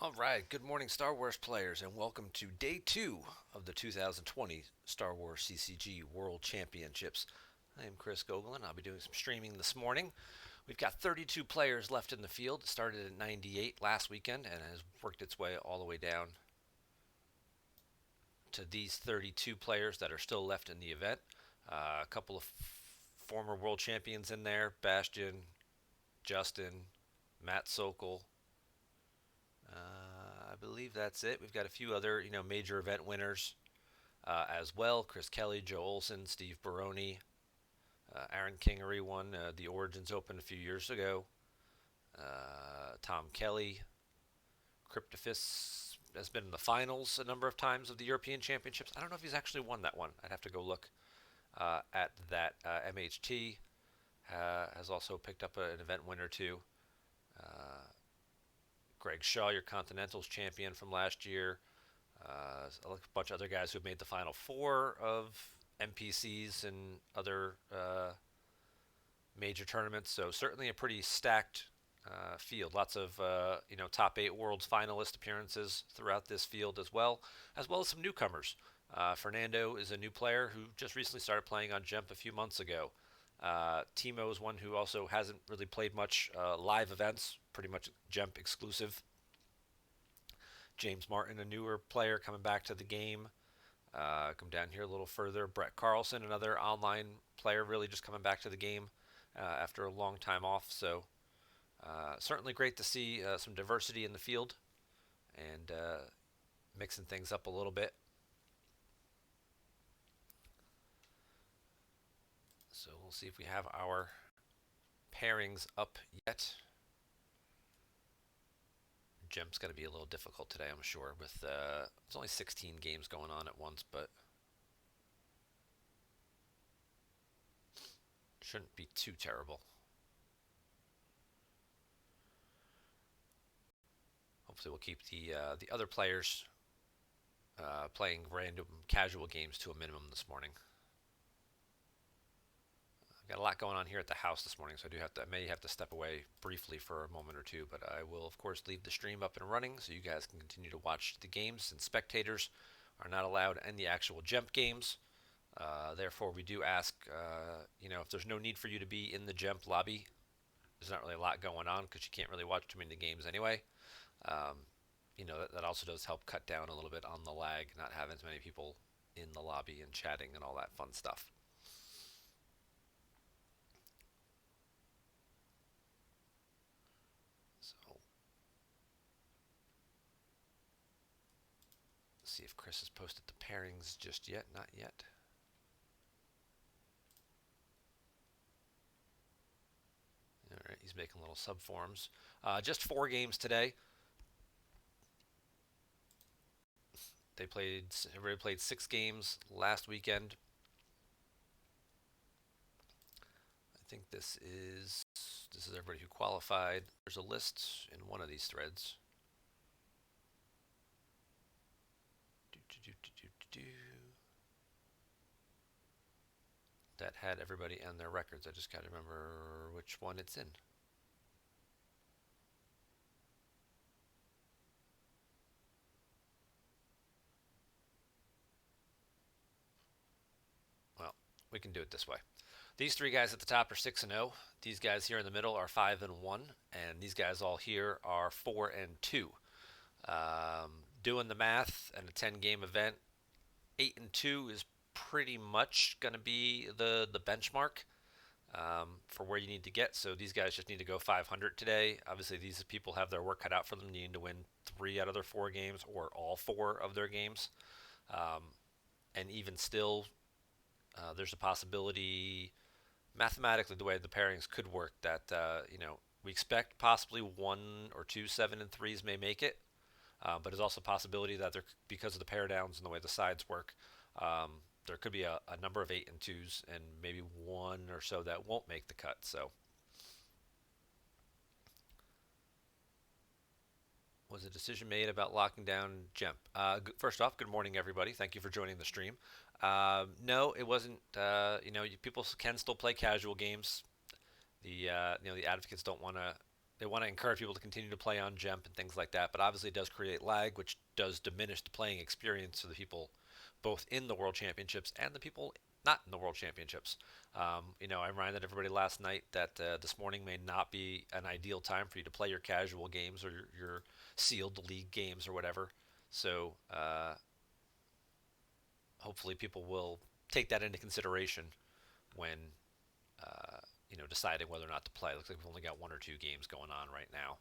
All right, good morning, Star Wars players, and welcome to day two of the 2020 Star Wars CCG World Championships. I am Chris Gogolin. I'll be doing some streaming this morning. We've got 32 players left in the field. It started at 98 last weekend and has worked its way all the way down to these 32 players that are still left in the event. A couple of former world champions in there: Bastion, Justin, Matt Sokol. I believe that's it. We've got a few other, major event winners as well. Chris Kelly, Joe Olson, Steve Baroni, Aaron Kingery won the Origins Open a few years ago. Tom Kelly, Cryptophis has been in the finals a number of times of the European Championships. I don't know if he's actually won that one. I'd have to go look at that. MHT has also picked up an event win or two. Uh, Greg Shaw, your Continentals champion from last year. A bunch of other guys who have made the final four of NPCs and other major tournaments. So certainly a pretty stacked field. Lots of top eight worlds finalist appearances throughout this field as well as some newcomers. Fernando is a new player who just recently started playing on Jump a few months ago. Timo is one who also hasn't really played much live events, pretty much Jump exclusive. James Martin, a newer player coming back to the game. Come down here a little further. Brett Carlson, another online player, really just coming back to the game after a long time off. So certainly great to see some diversity in the field and mixing things up a little bit. So we'll see if we have our pairings up yet. Gem's going to be a little difficult today, I'm sure. With it's only 16 games going on at once, but shouldn't be too terrible. Hopefully, we'll keep the other players playing random casual games to a minimum this morning. I've got a lot going on here at the house this morning, so I may have to step away briefly for a moment or two, but I will of course leave the stream up and running so you guys can continue to watch the games. And spectators are not allowed in the actual Gemp games. Therefore, we do ask, if there's no need for you to be in the Gemp lobby, there's not really a lot going on because you can't really watch too many games anyway. Um, that also does help cut down a little bit on the lag, not having as many people in the lobby and chatting and all that fun stuff. So, let's see if Chris has posted the pairings just yet. Not yet. All right, he's making little subforms. Just 4 games today. Everybody played 6 games last weekend. I think this is everybody who qualified. There's a list in one of these threads. That had everybody and their records. I just got to remember which one it's in. Well, we can do it this way. These 3 guys at the top are 6-0. These guys here in the middle are 5-1, and these guys all here are 4-2. Doing the math and a 10-game event, 8-2 is pretty much going to be the benchmark for where you need to get. So these guys just need to go 500 today. Obviously, these people have their work cut out for them. They need to win 3 out of their 4 games or all 4 of their games. Um, and even still, there's a possibility, mathematically, the way the pairings could work, that we expect possibly 1 or 2 7-3s may make it. But there's also a possibility that because of the pair downs and the way the sides work, there could be a number of 8-2s and maybe one or so that won't make the cut. So, was a decision made about locking down Gemp? First off, good morning, everybody. Thank you for joining the stream. No, it wasn't. People can still play casual games. The advocates don't want to. they want to encourage people to continue to play on Gemp and things like that. But obviously, it does create lag, which does diminish the playing experience for the people both in the World Championships and the people not in the World Championships. I reminded everybody last night that this morning may not be an ideal time for you to play your casual games or your sealed league games or whatever. So hopefully, people will take that into consideration when deciding whether or not to play. Looks like we've only got one or two games going on right now.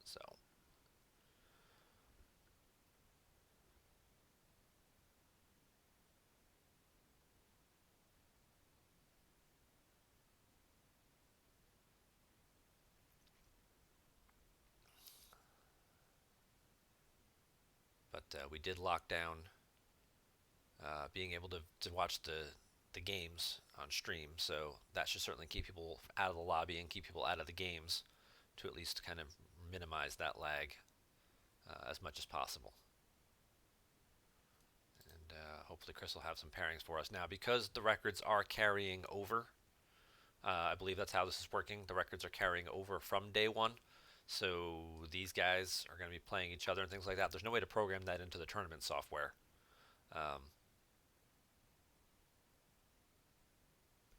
So, but we did lock down being able to watch the games on stream. So that should certainly keep people out of the lobby and keep people out of the games to at least kind of minimize that lag as much as possible. And hopefully Chris will have some pairings for us now because the records are carrying over. I believe that's how this is working. The records are carrying over from day one. So these guys are going to be playing each other and things like that. There's no way to program that into the tournament software. Um,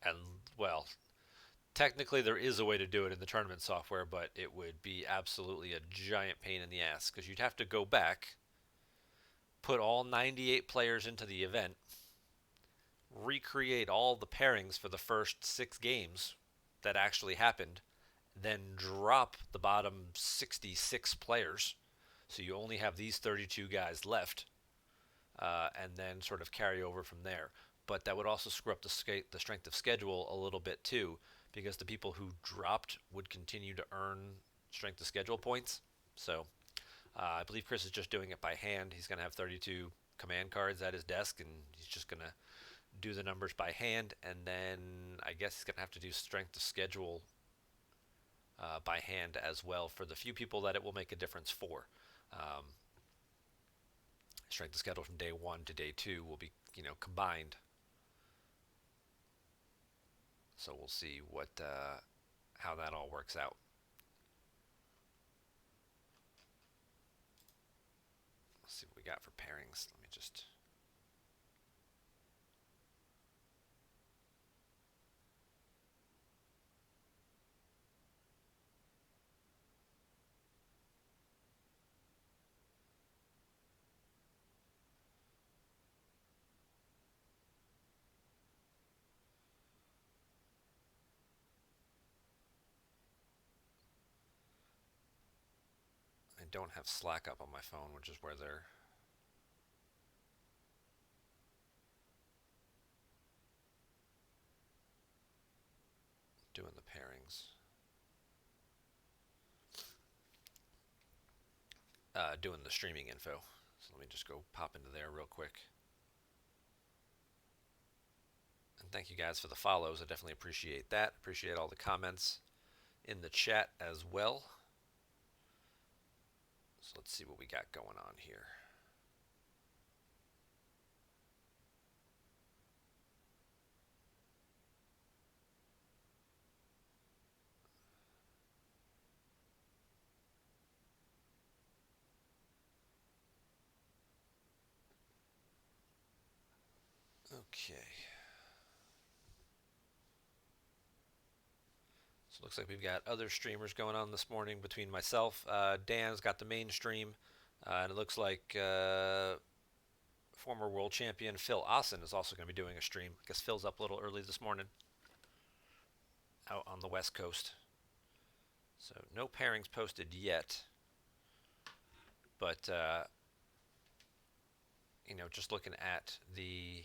and well, technically there is a way to do it in the tournament software, but it would be absolutely a giant pain in the ass because you'd have to go back, put all 98 players into the event, recreate all the pairings for the first 6 games that actually happened, then drop the bottom 66 players. So you only have these 32 guys left, and then sort of carry over from there. But that would also screw up the strength of schedule a little bit too, because the people who dropped would continue to earn strength of schedule points. So I believe Chris is just doing it by hand. He's going to have 32 command cards at his desk, and he's just going to do the numbers by hand. And then I guess he's going to have to do strength of schedule by hand as well for the few people that it will make a difference for. Um, Strength of schedule from day 1 to day 2 will be combined. So we'll see how that all works out. Let's see what we got for pairings. Let me just. I don't have Slack up on my phone, which is where they're doing the pairings. Doing the streaming info. So let me just go pop into there real quick. And thank you guys for the follows. I definitely appreciate that. Appreciate all the comments in the chat as well. So let's see what we got going on here. Okay. So it looks like we've got other streamers going on this morning between myself. Dan's got the main stream. And it looks like former world champion Phil Austin is also going to be doing a stream. I guess Phil's up a little early this morning out on the West Coast. So no pairings posted yet. But, just looking at the...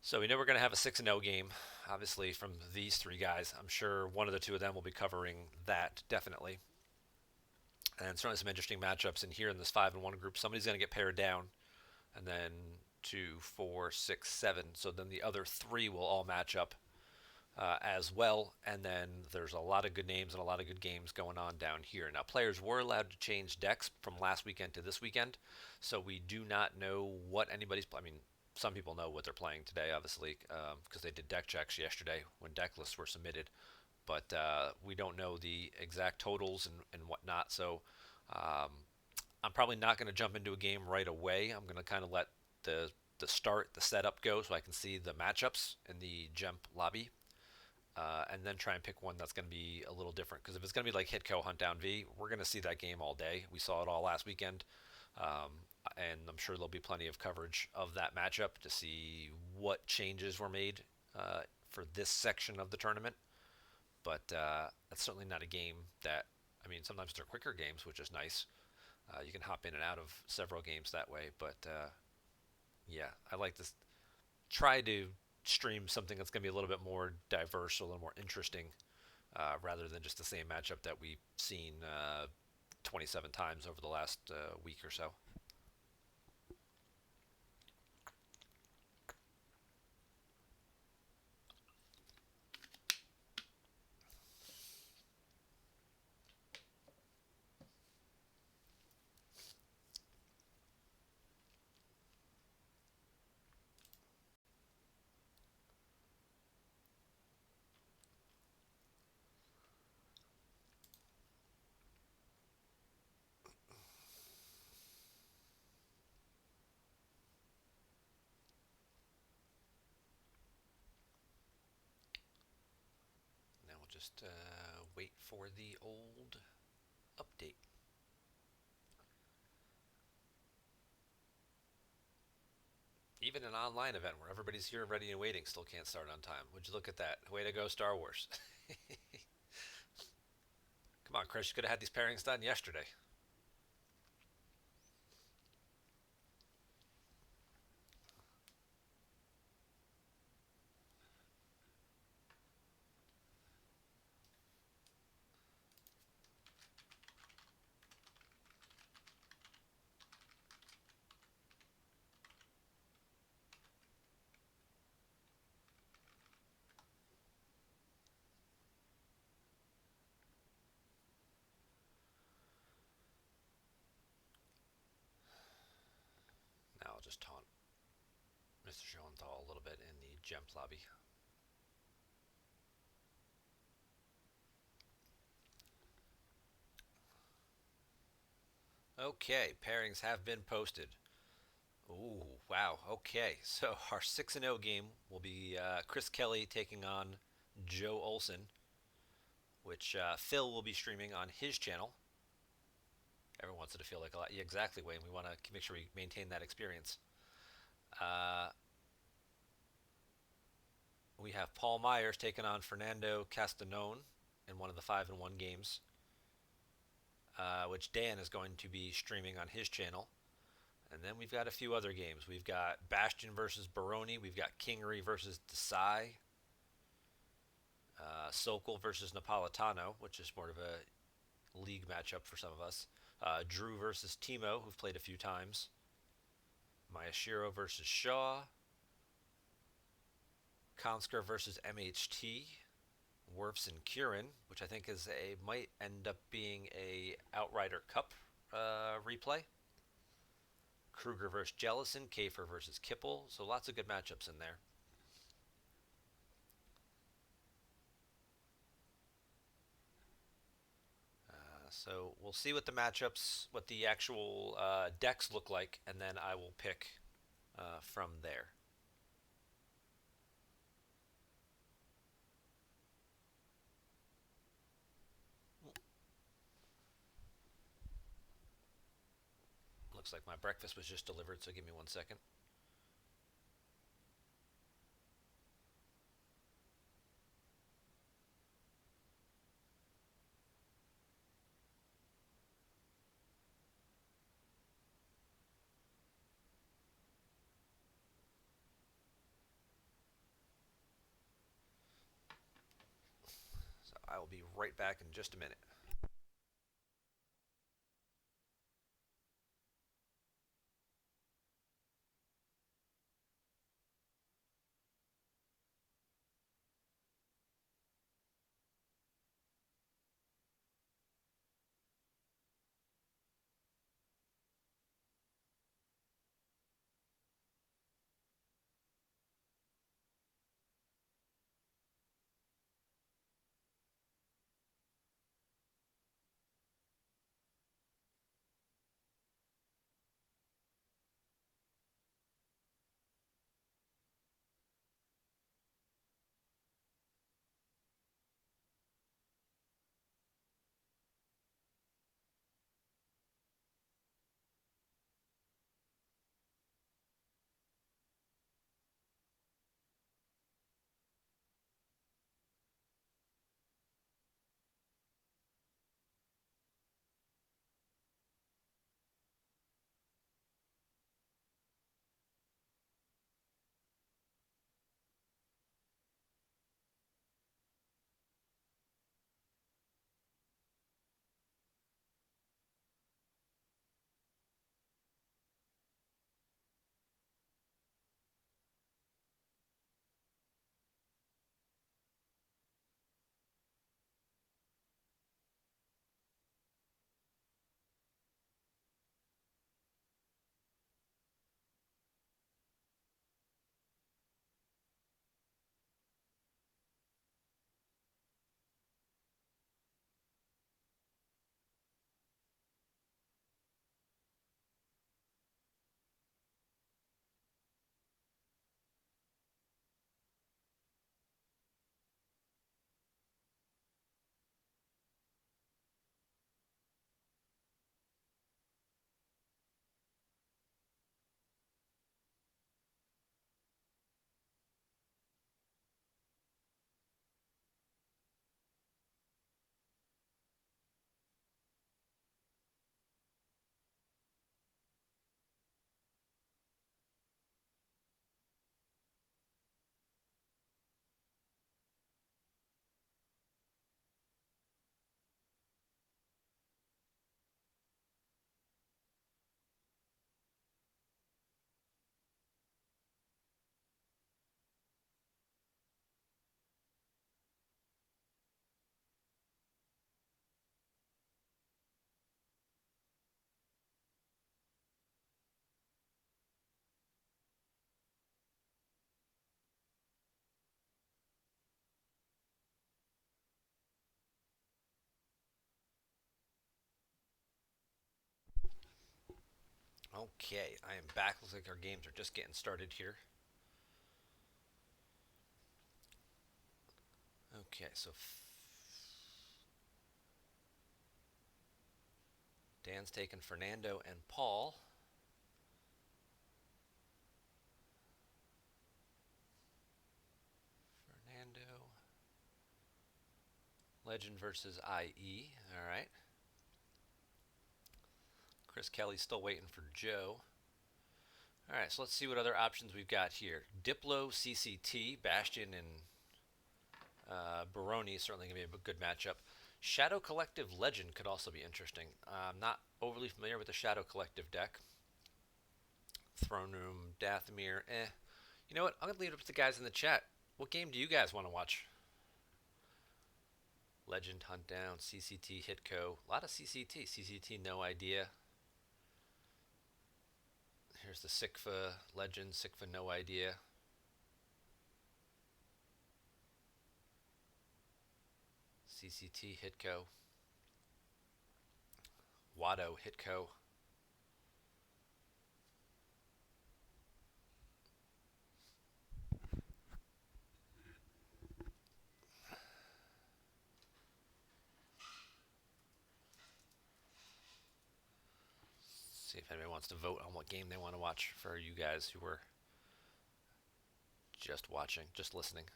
So we know we're going to have a 6-0 game, obviously, from these 3 guys. I'm sure one of the 2 of them will be covering that, definitely. And certainly some interesting matchups in here in this 5-1 group. Somebody's going to get paired down, and then 2, 4, 6, 7. So then the other 3 will all match up as well. And then there's a lot of good names and a lot of good games going on down here. Now, players were allowed to change decks from last weekend to this weekend, so we do not know what anybody's... I mean, some people know what they're playing today, obviously, because they did deck checks yesterday when deck lists were submitted. but we don't know the exact totals and whatnot. So um, I'm probably not going to jump into a game right away. I'm going to kind of let the setup go so I can see the matchups in the Gemp lobby, and then try and pick one that's going to be a little different. Because if it's going to be like Hitco Hunt Down V, we're going to see that game all day. We saw it all last weekend, um, and I'm sure there'll be plenty of coverage of that matchup to see what changes were made for this section of the tournament. But that's certainly not a game that, I mean, sometimes they're quicker games, which is nice. You can hop in and out of several games that way. But yeah, I like to try to stream something that's going to be a little bit more diverse, a little more interesting, rather than just the same matchup that we've seen 27 times over the last week or so. Now we'll just wait for the old update. Even an online event where everybody's here, ready, and waiting, still can't start on time. Would you look at that? Way to go, Star Wars. Come on, Chris, you could have had these pairings done yesterday. Now I'll just taunt Mr. Schoenthal a little bit in the Gemp lobby. Okay, pairings have been posted. Ooh, wow. Okay, so our 6 and 0 game will be Chris Kelly taking on Joe Olson, which Phil will be streaming on his channel. Everyone wants it to feel like a lot. Yeah, exactly, Wayne. We want to make sure we maintain that experience. Uh, we have Paul Myers taking on Fernando Castanone in one of the 5 and 1 games, which Dan is going to be streaming on his channel. And then we've got a few other games. We've got Bastion versus Baroni. We've got Kingery versus Desai. Sokol versus Napolitano, which is more of a league matchup for some of us. Drew versus Timo, who've played a few times. Mayashiro versus Shaw. Konsker versus MHT. Werfs and Kieran, which I think might end up being a Outrider Cup replay. Kruger versus Jellison. Kafer versus Kipple. So lots of good matchups in there. So we'll see what the matchups, what the actual decks look like, and then I will pick from there. Looks like my breakfast was just delivered, so give me 1 second. So I will be right back in just a minute. Okay, I am back. Looks like our games are just getting started here. Okay, so Dan's taking Fernando and Paul. Fernando. Legend versus IE. All right. Chris Kelly's still waiting for Joe. All right, so let's see what other options we've got here. Diplo, CCT, Bastion, and Baroni is certainly going to be a good matchup. Shadow Collective Legend could also be interesting. I'm not overly familiar with the Shadow Collective deck. Throne Room, Dathomir, eh. You know what? I'm going to leave it up to the guys in the chat. What game do you guys want to watch? Legend, Hunt Down, CCT, Hitco. A lot of CCT. CCT, no idea. Here's the Sikfa Legend, Sikfa, no idea. CCT, Hitco. Watto, Hitco. See if anybody wants to vote on what game they want to watch for you guys who were just watching, just listening.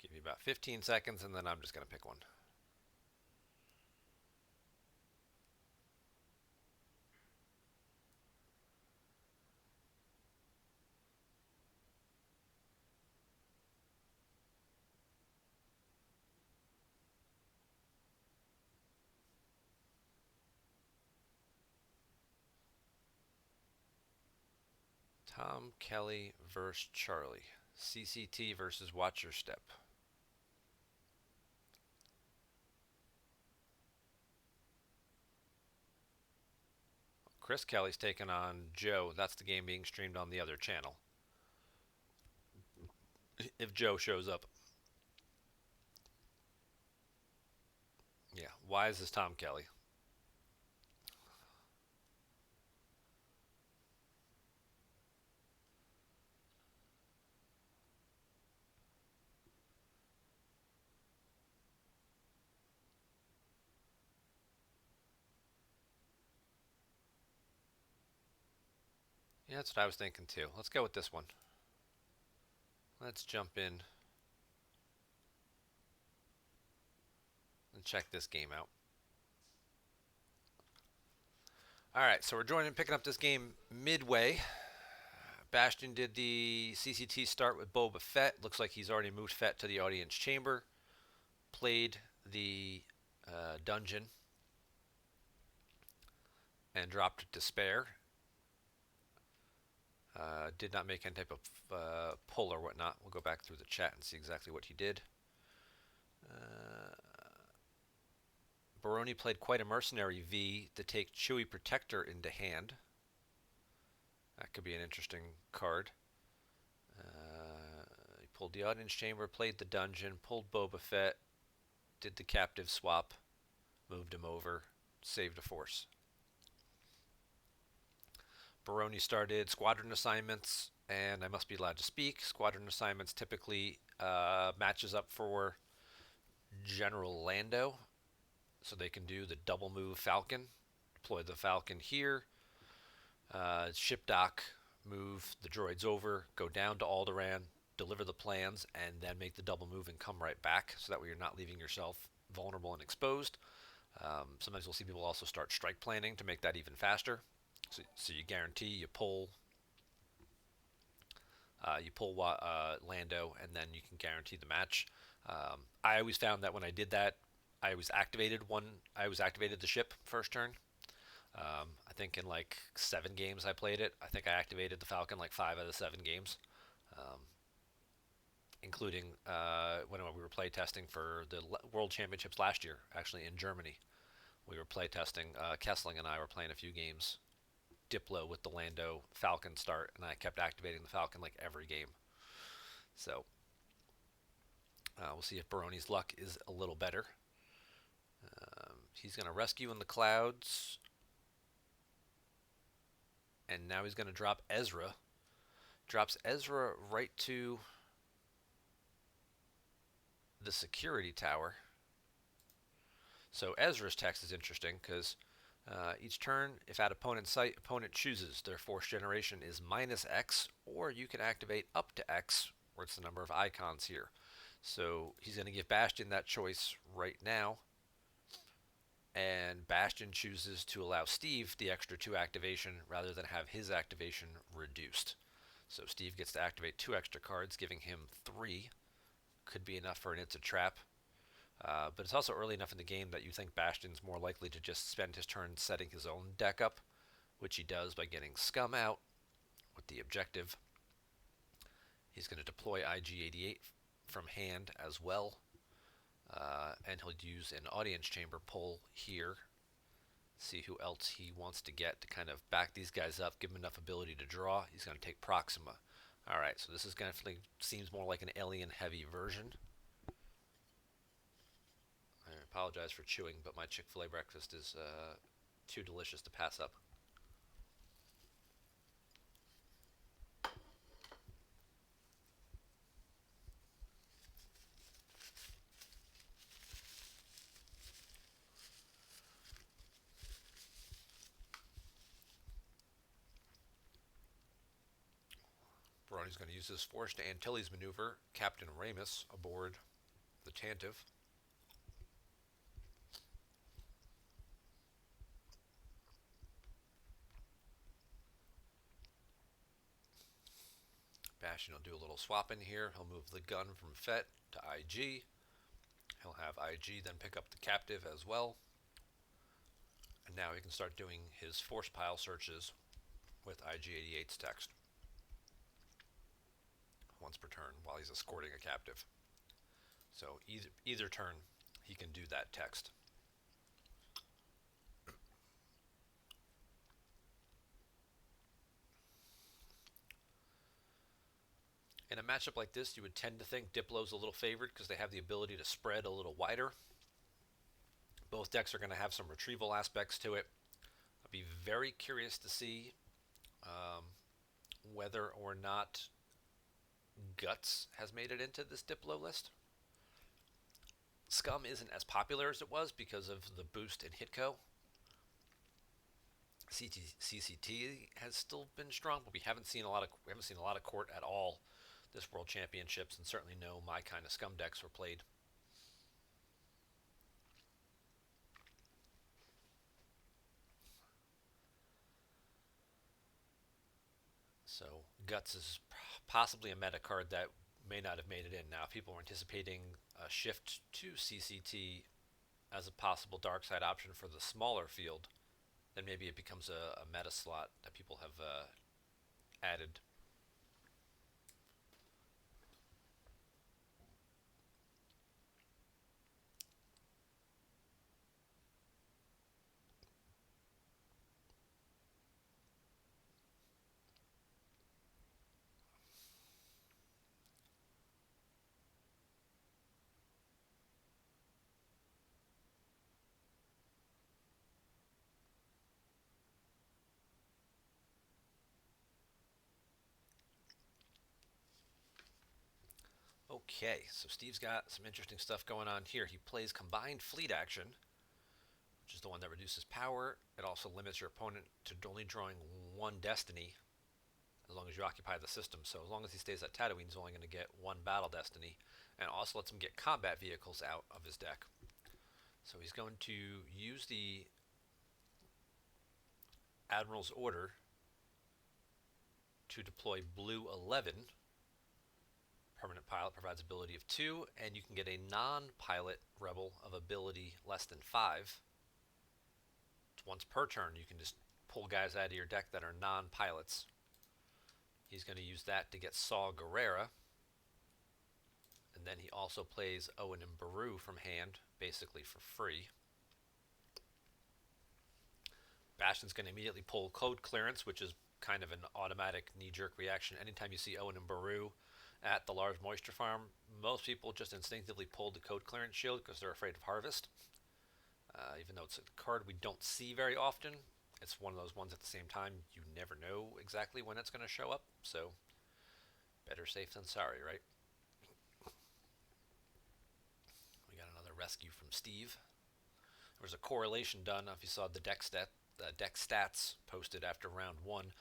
Give you about 15 seconds and then I'm just going to pick one. Tom Kelly versus Charlie. CCT versus Watch Your Step. Chris Kelly's taking on Joe. That's the game being streamed on the other channel. If Joe shows up. Yeah, why is this Tom Kelly? Yeah, that's what I was thinking too. Let's go with this one. Let's jump in and check this game out. All right, so we're joining, picking up this game midway. Bastion did the CCT start with Boba Fett. Looks like he's already moved Fett to the audience chamber. Played the dungeon and dropped it to spare. Did not make any type of pull or whatnot. We'll go back through the chat and see exactly what he did. Baroni played quite a mercenary V to take Chewie Protector into hand. That could be an interesting card. He pulled the audience chamber, played the dungeon, pulled Boba Fett, did the captive swap, moved him over, saved a force. Baroni started squadron assignments, and I must be allowed to speak. Squadron assignments typically matches up for General Lando, so they can do the double move Falcon, deploy the Falcon here, ship dock, move the droids over, go down to Alderaan, deliver the plans, and then make the double move and come right back, so that way you're not leaving yourself vulnerable and exposed. Sometimes you'll see people also start strike planning to make that even faster. So you guarantee you pull Lando, and then you can guarantee the match. I always found that when I did that, I always activated the ship first turn. I think in like 7 games I played it, I think I activated the Falcon like 5 out of 7 games, including when we were play testing for the World Championships last year, actually in Germany. We were play testing. Kessling and I were playing a few games Diplo with the Lando Falcon start, and I kept activating the Falcon like every game. So We'll see if Baroni's luck is a little better. He's going to rescue in the clouds. And now he's going to drop Ezra. Drops Ezra right to the security tower. So Ezra's text is interesting because each turn, if at opponent's sight, opponent chooses their force generation is minus X, or you can activate up to X, where it's the number of icons here. So he's going to give Bastion that choice right now. And Bastion chooses to allow Steve the extra 2 activation rather than have his activation reduced. So Steve gets to activate 2 extra cards, giving him 3. Could be enough for an It's a Trap. But it's also early enough in the game that you think Bastion's more likely to just spend his turn setting his own deck up, which he does by getting Scum out with the objective. He's going to deploy IG-88 from hand as well. And he'll use an Audience Chamber pull here. See who else he wants to get to kind of back these guys up, give him enough ability to draw. He's going to take Proxima. Alright, so this is definitely seems more like an alien-heavy version. I apologize for chewing, but my Chick-fil-A breakfast is too delicious to pass up. Baroni's going to use his force to Antilles maneuver Captain Ramus aboard the Tantive. Bastion will do a little swap in here. He'll move the gun from FET to IG. He'll have IG then pick up the captive as well. And now he can start doing his force pile searches with IG-88's text once per turn while he's escorting a captive. So either turn he can do that text. In a matchup like this, you would tend to think Diplo's a little favored because they have the ability to spread a little wider. Both decks are going to have some retrieval aspects to it. I'd be very curious to see whether or not Guts has made it into this Diplo list. Scum isn't as popular as it was because of the boost in Hitco. CCT has still been strong, but we haven't seen a lot of court at all this World Championships, and certainly no my kind of Scum decks were played. So Guts is possibly a meta card that may not have made it in. Now, if people are anticipating a shift to CCT as a possible dark side option for the smaller field, then maybe it becomes a meta slot that people have added. Okay, so Steve's got some interesting stuff going on here. He plays Combined Fleet Action, which is the one that reduces power. It also limits your opponent to only drawing 1 Destiny as long as you occupy the system. So as long as he stays at Tatooine, he's only going to get 1 Battle Destiny, and also lets him get combat vehicles out of his deck. So he's going to use the Admiral's Order to deploy Blue 11. Permanent pilot provides ability of 2, and you can get a non-pilot rebel of ability less than 5. Once per turn, you can just pull guys out of your deck that are non-pilots. He's going to use that to get Saw Gerrera. And then he also plays Owen and Baru from hand, basically for free. Bastion's going to immediately pull Code Clearance, which is kind of an automatic knee-jerk reaction. Anytime you see Owen and Baru, At the large moisture farm, most people just instinctively pull the code clearance shield because they're afraid of harvest. Even though it's a card we don't see very often, it's one of those ones at the same time you never know exactly when it's going to show up. So better safe than sorry, right? We got another rescue from Steve. There was a correlation done. If you saw the deck stats posted after round one,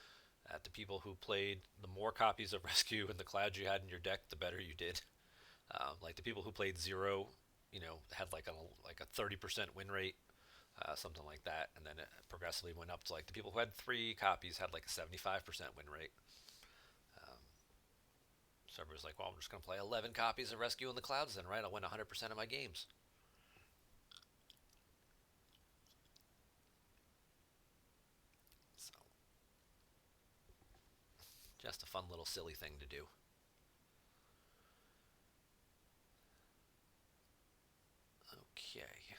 at the people who played the more copies of Rescue and the clouds you had in your deck, the better you did. Like the people who played zero, had like a 30% win rate, something like that, and then it progressively went up to like the people who had three copies had like a 75% win rate. So everybody's like, well, I'm just going to play 11 copies of Rescue in the Clouds then, right? I'll win 100% of my games. So just a fun little silly thing to do. Okay.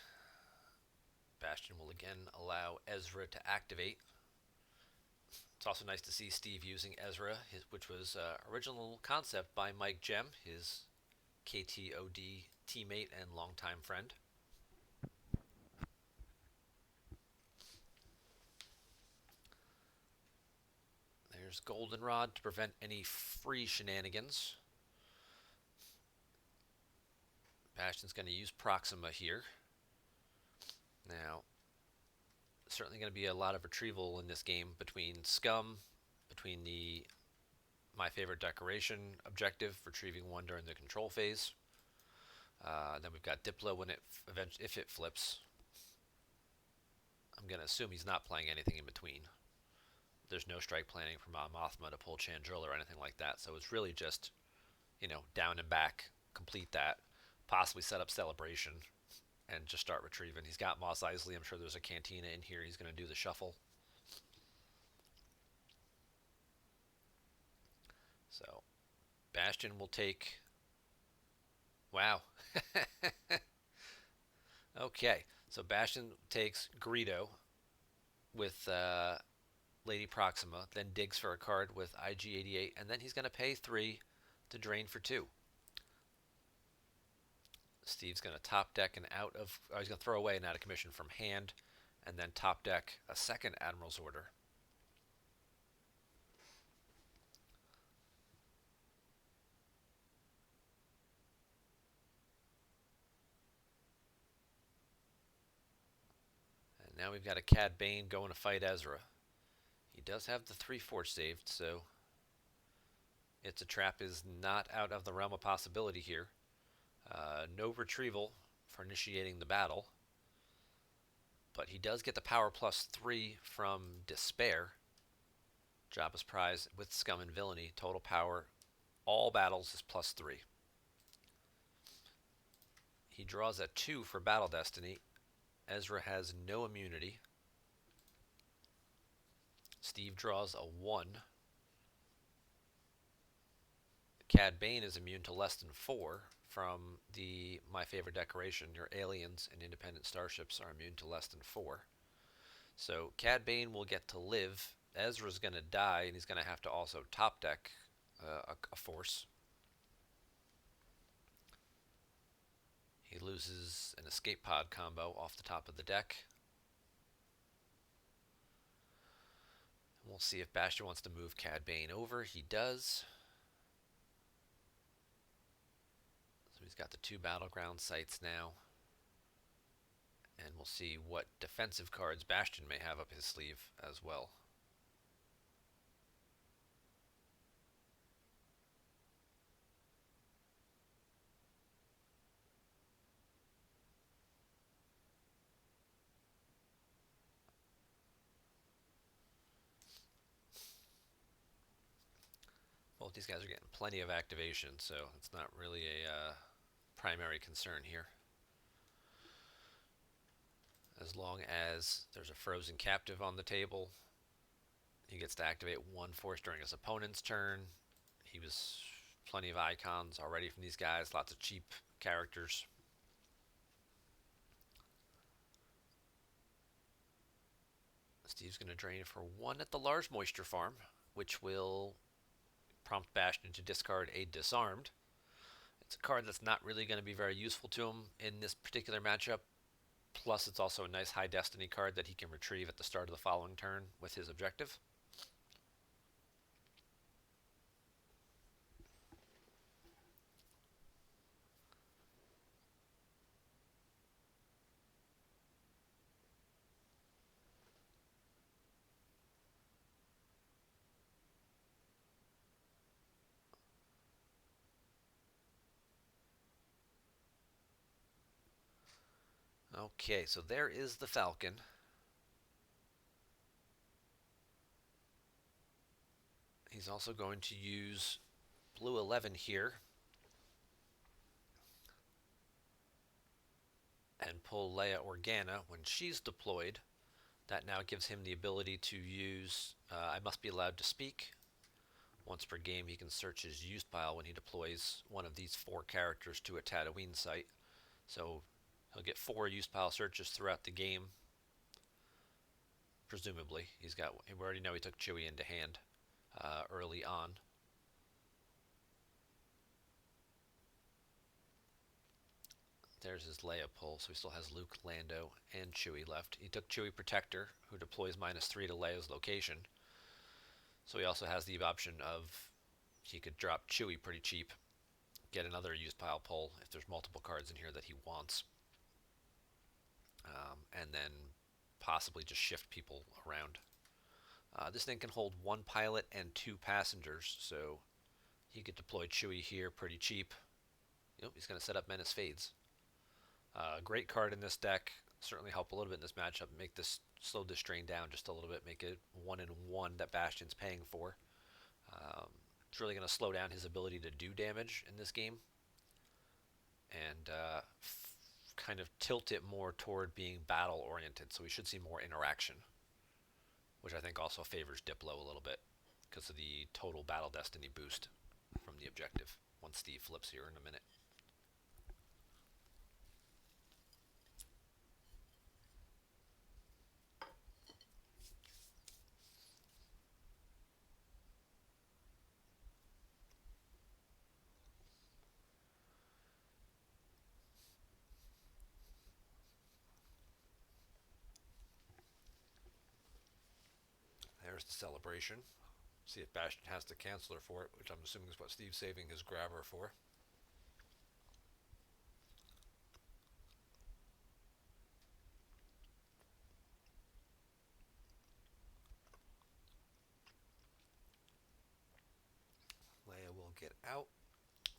Bastion will again allow Ezra to activate. It's also nice to see Steve using Ezra, which was original concept by Mike Gem, his KTOD teammate and longtime friend. There's Goldenrod to prevent any free shenanigans. Bastion's going to use Proxima here. Now, certainly going to be a lot of retrieval in this game between Scum, between the My Favorite Decoration objective, retrieving one during the control phase. Then we've got Diplo if it flips. I'm going to assume he's not playing anything in between. There's no strike planning for Mothma to pull Chandrilla or anything like that, so it's really just, down and back, complete that, possibly set up Celebration, and just start retrieving. He's got Moss Isley. I'm sure there's a Cantina in here. He's going to do the shuffle. So Bastion will take. Wow. Okay. So Bastion takes Greedo with Lady Proxima, then digs for a card with IG88, and then he's going to pay 3 to drain for 2. Steve's going to top deck and he's going to throw away an out of commission from hand, and then top deck a second Admiral's Order. And now we've got a Cad Bane going to fight Ezra. He does have the 3/4 saved, so It's a Trap is not out of the realm of possibility here. No retrieval for initiating the battle, but he does get the power +3 from Despair. Jabba's prize with Scum and Villainy. Total power, all battles is +3. He draws a 2 for Battle Destiny. Ezra has no immunity. Steve draws a 1. Cad Bane is immune to less than 4 from the My Favorite Decoration. Your aliens and independent starships are immune to less than 4. So Cad Bane will get to live. Ezra's going to die, and he's going to have to also top deck a force. He loses an escape pod combo off the top of the deck. We'll see if Bastion wants to move Cad Bane over. He does. So he's got the 2 battleground sites now. And we'll see what defensive cards Bastion may have up his sleeve as well. Both these guys are getting plenty of activation, so it's not really a primary concern here. As long as there's a frozen captive on the table, he gets to activate 1 force during his opponent's turn. He was plenty of icons already from these guys, lots of cheap characters. Steve's going to drain for 1 at the large moisture farm, which will prompt Bastion to discard a Disarmed. It's a card that's not really going to be very useful to him in this particular matchup. Plus, it's also a nice high destiny card that he can retrieve at the start of the following turn with his objective. Okay, so there is the Falcon. He's also going to use blue 11 here and pull Leia Organa when she's deployed. That now gives him the ability to use I must be allowed to speak. Once per game, he can search his use pile when he deploys one of these 4 characters to a Tatooine site. So he'll get 4 use pile searches throughout the game. Presumably, we already know he took Chewie into hand early on. There's his Leia pull, so he still has Luke, Lando, and Chewie left. He took Chewie Protector, who deploys -3 to Leia's location. So he also has the option of he could drop Chewie pretty cheap, get another used pile pull if there's multiple cards in here that he wants, and then possibly just shift people around. This thing can hold 1 pilot and 2 passengers, so he could deploy Chewie here pretty cheap. Yep, he's going to set up Menace Fades. Great card in this deck. Certainly help a little bit in this matchup. Slow this drain down just a little bit. Make it 1-1 that Bastion's paying for. It's really going to slow down his ability to do damage in this game, and kind of tilt it more toward being battle oriented. So we should see more interaction, which I think also favors Diplo a little bit because of the total battle destiny boost from the objective. Once Steve flips here in a minute. There's the celebration. See if Bastion has the canceller for it, which I'm assuming is what Steve's saving his grabber for. Leia will get out.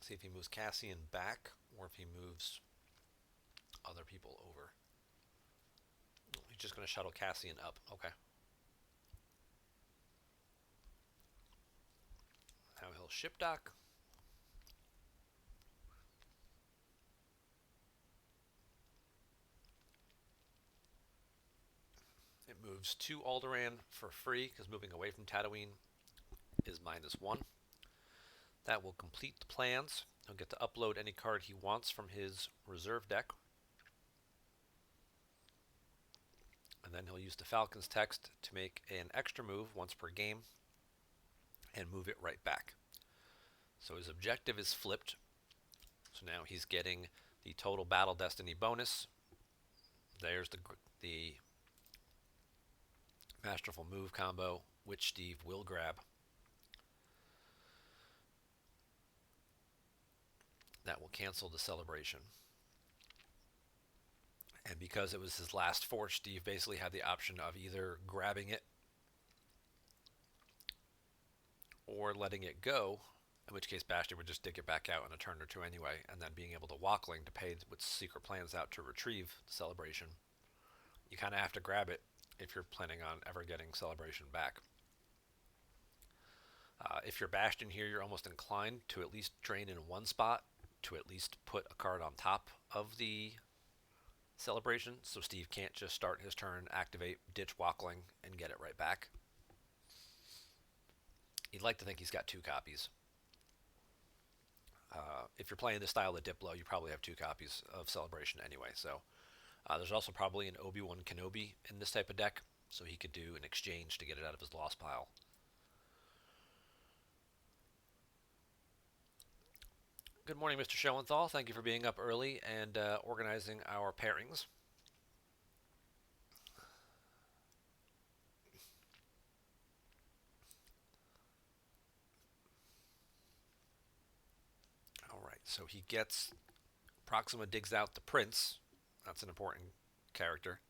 See if he moves Cassian back or if he moves other people over. He's just going to shuttle Cassian up. Okay. Now he'll ship dock. It moves to Alderaan for free because moving away from Tatooine is -1. That will complete the plans. He'll get to upload any card he wants from his reserve deck. And then he'll use the Falcon's text to make an extra move once per game and move it right back. So his objective is flipped. So now he's getting the total battle destiny bonus. There's the masterful move combo, which Steve will grab. That will cancel the celebration. And because it was his last force, Steve basically had the option of either grabbing it or letting it go, in which case Bastion would just dig it back out in a turn or 2 anyway, and then being able to walkling to pay with secret plans out to retrieve the celebration. You kind of have to grab it if you're planning on ever getting celebration back. If you're Bastion here, you're almost inclined to at least drain in one spot to at least put a card on top of the celebration, so Steve can't just start his turn, activate, ditch walkling, and get it right back. You'd like to think he's got 2 copies. If you're playing this style of Diplo, you probably have 2 copies of Celebration anyway. So there's also probably an Obi-Wan Kenobi in this type of deck, so he could do an exchange to get it out of his lost pile. Good morning, Mr. Schoenthal. Thank you for being up early and organizing our pairings. All right, so he gets Proxima digs out the prince. That's an important character.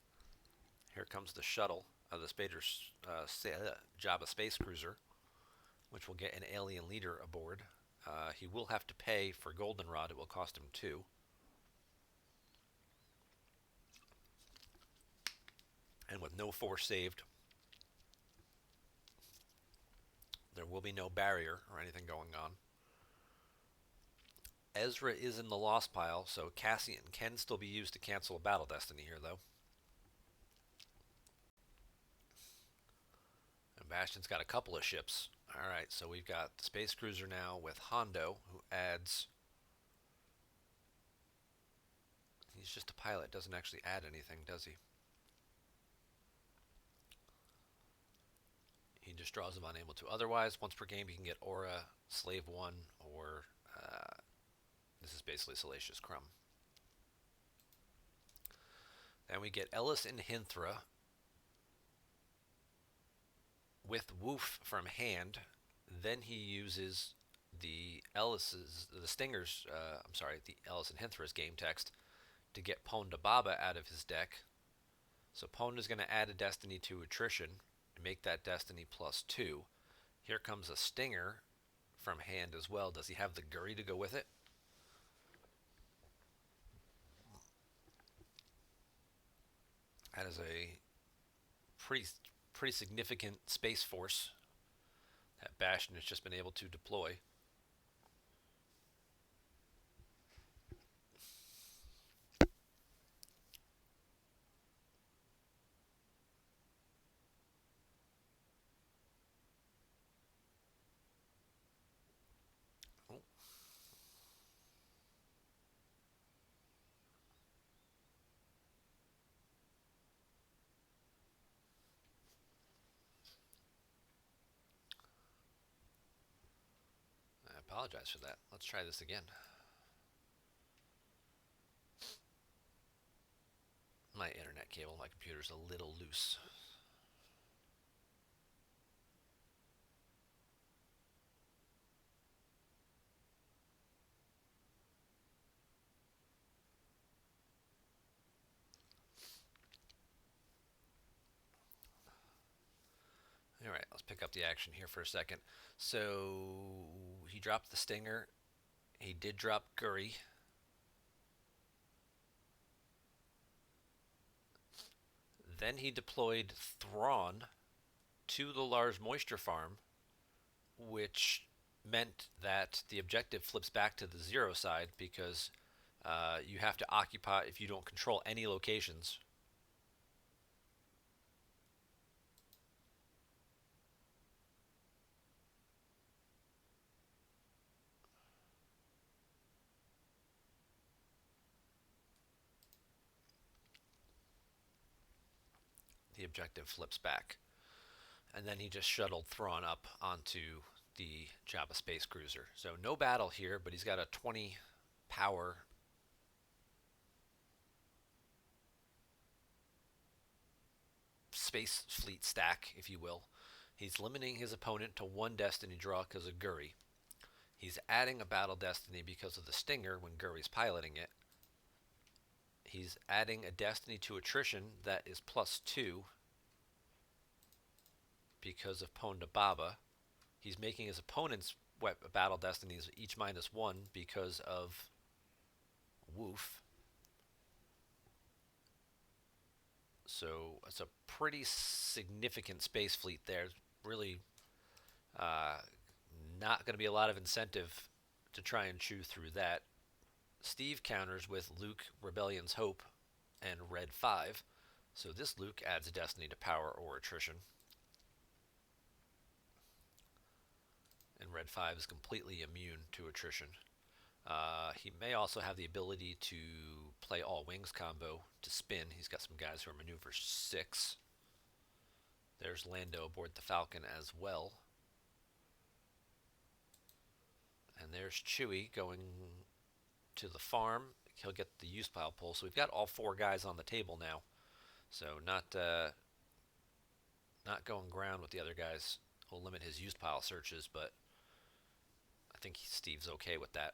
Here comes the shuttle of the Jabba space cruiser, which will get an alien leader aboard. He will have to pay for Goldenrod. It will cost him two. And with no force saved, there will be no barrier or anything going on. Ezra is in the lost pile, so Cassian can still be used to cancel a battle destiny here, though. And Bastion's got a couple of ships. All right, so we've got the space cruiser now with Hondo, who adds. He's just a pilot, doesn't actually add anything, does he? He just draws them unable to. Otherwise, once per game, you can get Aura, Slave 1, or this is basically Salacious Crumb. Then we get Ellis and Hinthra with Woof from hand. Then he uses the Stingers, the Ellis and Hinthra's game text to get Ponda Baba out of his deck. So Ponda's going to add a destiny to attrition and make that destiny +2. Here comes a Stinger from hand as well. Does he have the Guri to go with it? That is a pretty significant space force that Bastion has just been able to deploy. Oh, I apologize for that. Let's try this again. My internet cable, my computer's a little loose. All right, let's pick up the action here for a second. So he dropped the Stinger. He did drop Guri. Then he deployed Thrawn to the Lars Moisture Farm, which meant that the objective flips back to the 0 side because you have to occupy, if you don't control any locations. The objective flips back. And then he just shuttled Thrawn up onto the Jabba space cruiser. So no battle here, but he's got a 20 power space fleet stack, if you will. He's limiting his opponent to one destiny draw because of Guri. He's adding a battle destiny because of the Stinger when Guri's piloting it. He's adding a destiny to attrition that is +2 because of Ponda Baba. He's making his opponent's battle destinies each -1 because of Woof. So it's a pretty significant space fleet there. Really not going to be a lot of incentive to try and chew through that. Steve counters with Luke, Rebellion's Hope, and Red 5. So this Luke adds a destiny to power or attrition. And Red 5 is completely immune to attrition. He may also have the ability to play all wings combo to spin. He's got some guys who are maneuver 6. There's Lando aboard the Falcon as well. And And there's Chewy going to the farm. He'll get the use pile pull. So we've got all 4 guys on the table now. So not going ground with the other guys. Will limit his use pile searches, but I think Steve's okay with that.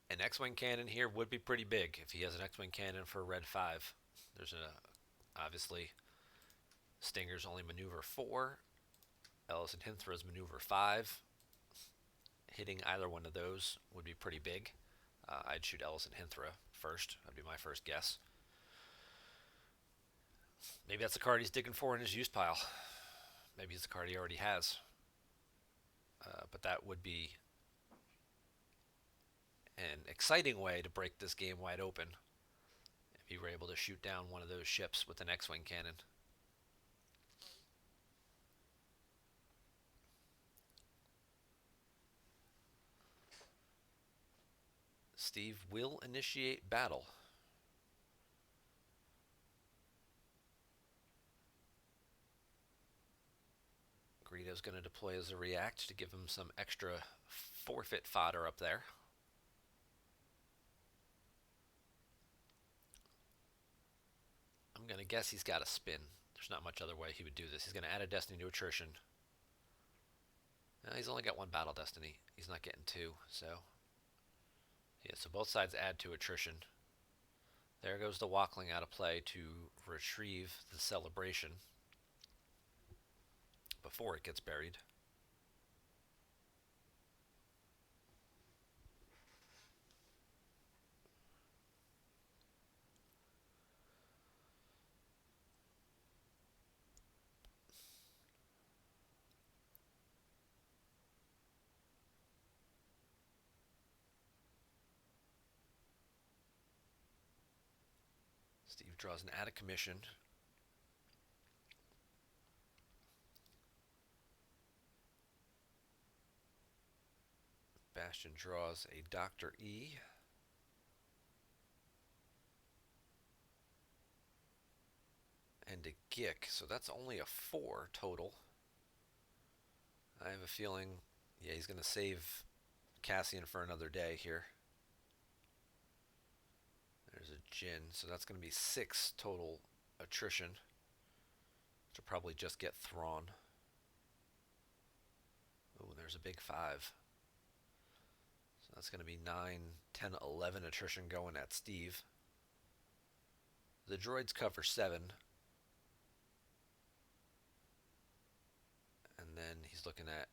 An X-Wing cannon here would be pretty big if he has an X-Wing cannon for red 5. There's obviously Stinger's only maneuver 4. Ellison Hinthra's maneuver 5. Hitting either one of those would be pretty big. I'd shoot Ellison Hinthra first. That'd be my first guess. Maybe that's the card he's digging for in his use pile. Maybe it's the card he already has. But that would be an exciting way to break this game wide open if he were able to shoot down one of those ships with an X-Wing cannon. Steve will initiate battle. Greedo's going to deploy as a react to give him some extra forfeit fodder up there. I'm going to guess he's got a spin. There's not much other way he would do this. He's going to add a destiny to attrition. He's only got 1 battle destiny. He's not getting 2, so... Yeah, so both sides add to attrition. There goes the Walkling out of play to retrieve the celebration before it gets buried. Steve draws an out of commission. Bastion draws a Dr. E. And a Gick, so that's only a 4 total. I have a feeling, yeah, he's going to save Cassian for another day here. There's a Jin, so that's going to be 6 total attrition, which will probably just get Thrawn. Oh, there's a big 5. So that's going to be 9, 10, 11 attrition going at Steve. The droids cover 7. And then he's looking at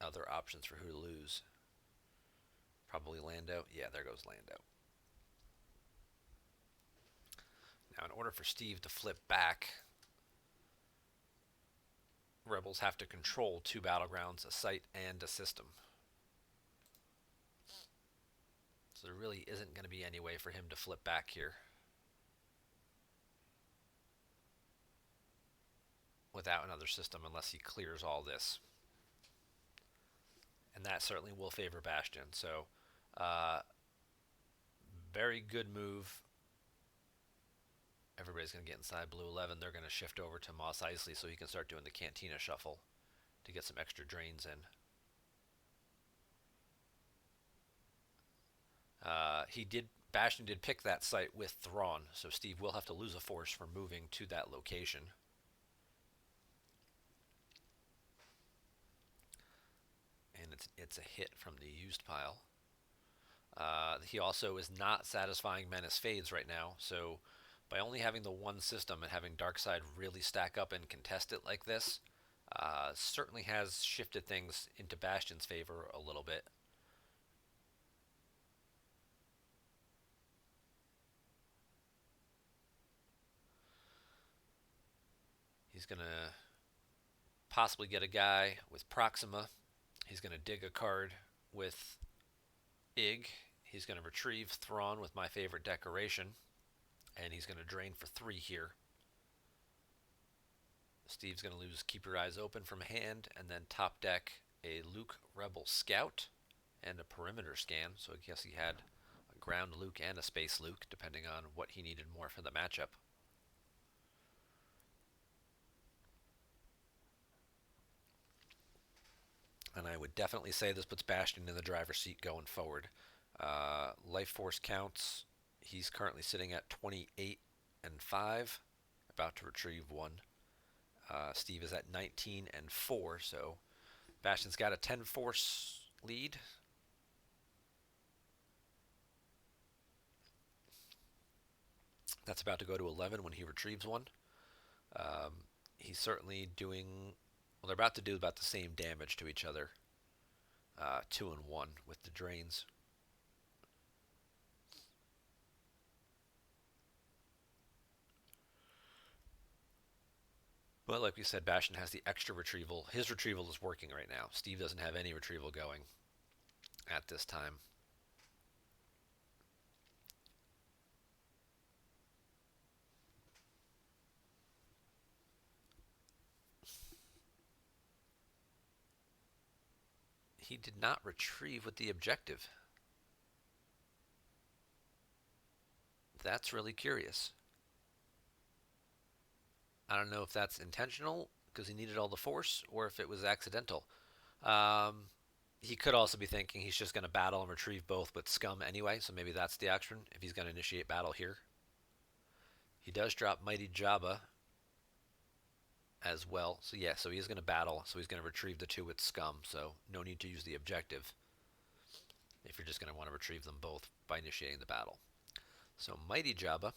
other options for who to lose. Probably Lando. Yeah, there goes Lando. Now, in order for Steve to flip back, Rebels have to control 2 battlegrounds, a site and a system. So there really isn't going to be any way for him to flip back here without another system unless he clears all this. And that certainly will favor Bastion. So, very good move. Everybody's going to get inside Blue 11. They're going to shift over to Mos Eisley so he can start doing the Cantina shuffle to get some extra drains in. Bastion did pick that site with Thrawn, so Steve will have to lose a force for moving to that location. And it's a hit from the used pile. He also is not satisfying Menace Fades right now, so by only having the 1 system and having Darkseid really stack up and contest it like this, certainly has shifted things into Bastion's favor a little bit. He's going to possibly get a guy with Proxima. He's going to dig a card with Ig. He's going to retrieve Thrawn with my favorite decoration. And he's going to drain for 3 here. Steve's going to lose Keep Your Eyes Open from hand, and then top deck a Luke Rebel Scout and a perimeter scan. So I guess he had a ground Luke and a space Luke, depending on what he needed more for the matchup. and I would definitely say this puts Bastion in the driver's seat going forward. Life Force counts. He's currently sitting at 28 and 5, about to retrieve one. Steve is at 19 and 4, so Bastion's got a 10 force lead. That's about to go to 11 when he retrieves one. Um, he's certainly doing, well, they're about to do about the same damage to each other, 2 and 1 with the drains. But like we said, Bastion has the extra retrieval. His retrieval is working right now. Steve doesn't have any retrieval going at this time. He did not retrieve with the objective. That's really curious. I don't know if that's intentional because he needed all the force or if it was accidental. Um, he could also be thinking he's just going to battle and retrieve both with Scum anyway, so maybe that's the action if he's going to initiate battle here. He does drop Mighty Jabba as well, so yeah, so he is going to battle, so he's going to retrieve the two with Scum, so no need to use the objective if you're just going to want to retrieve them both by initiating the battle. So Mighty Jabba,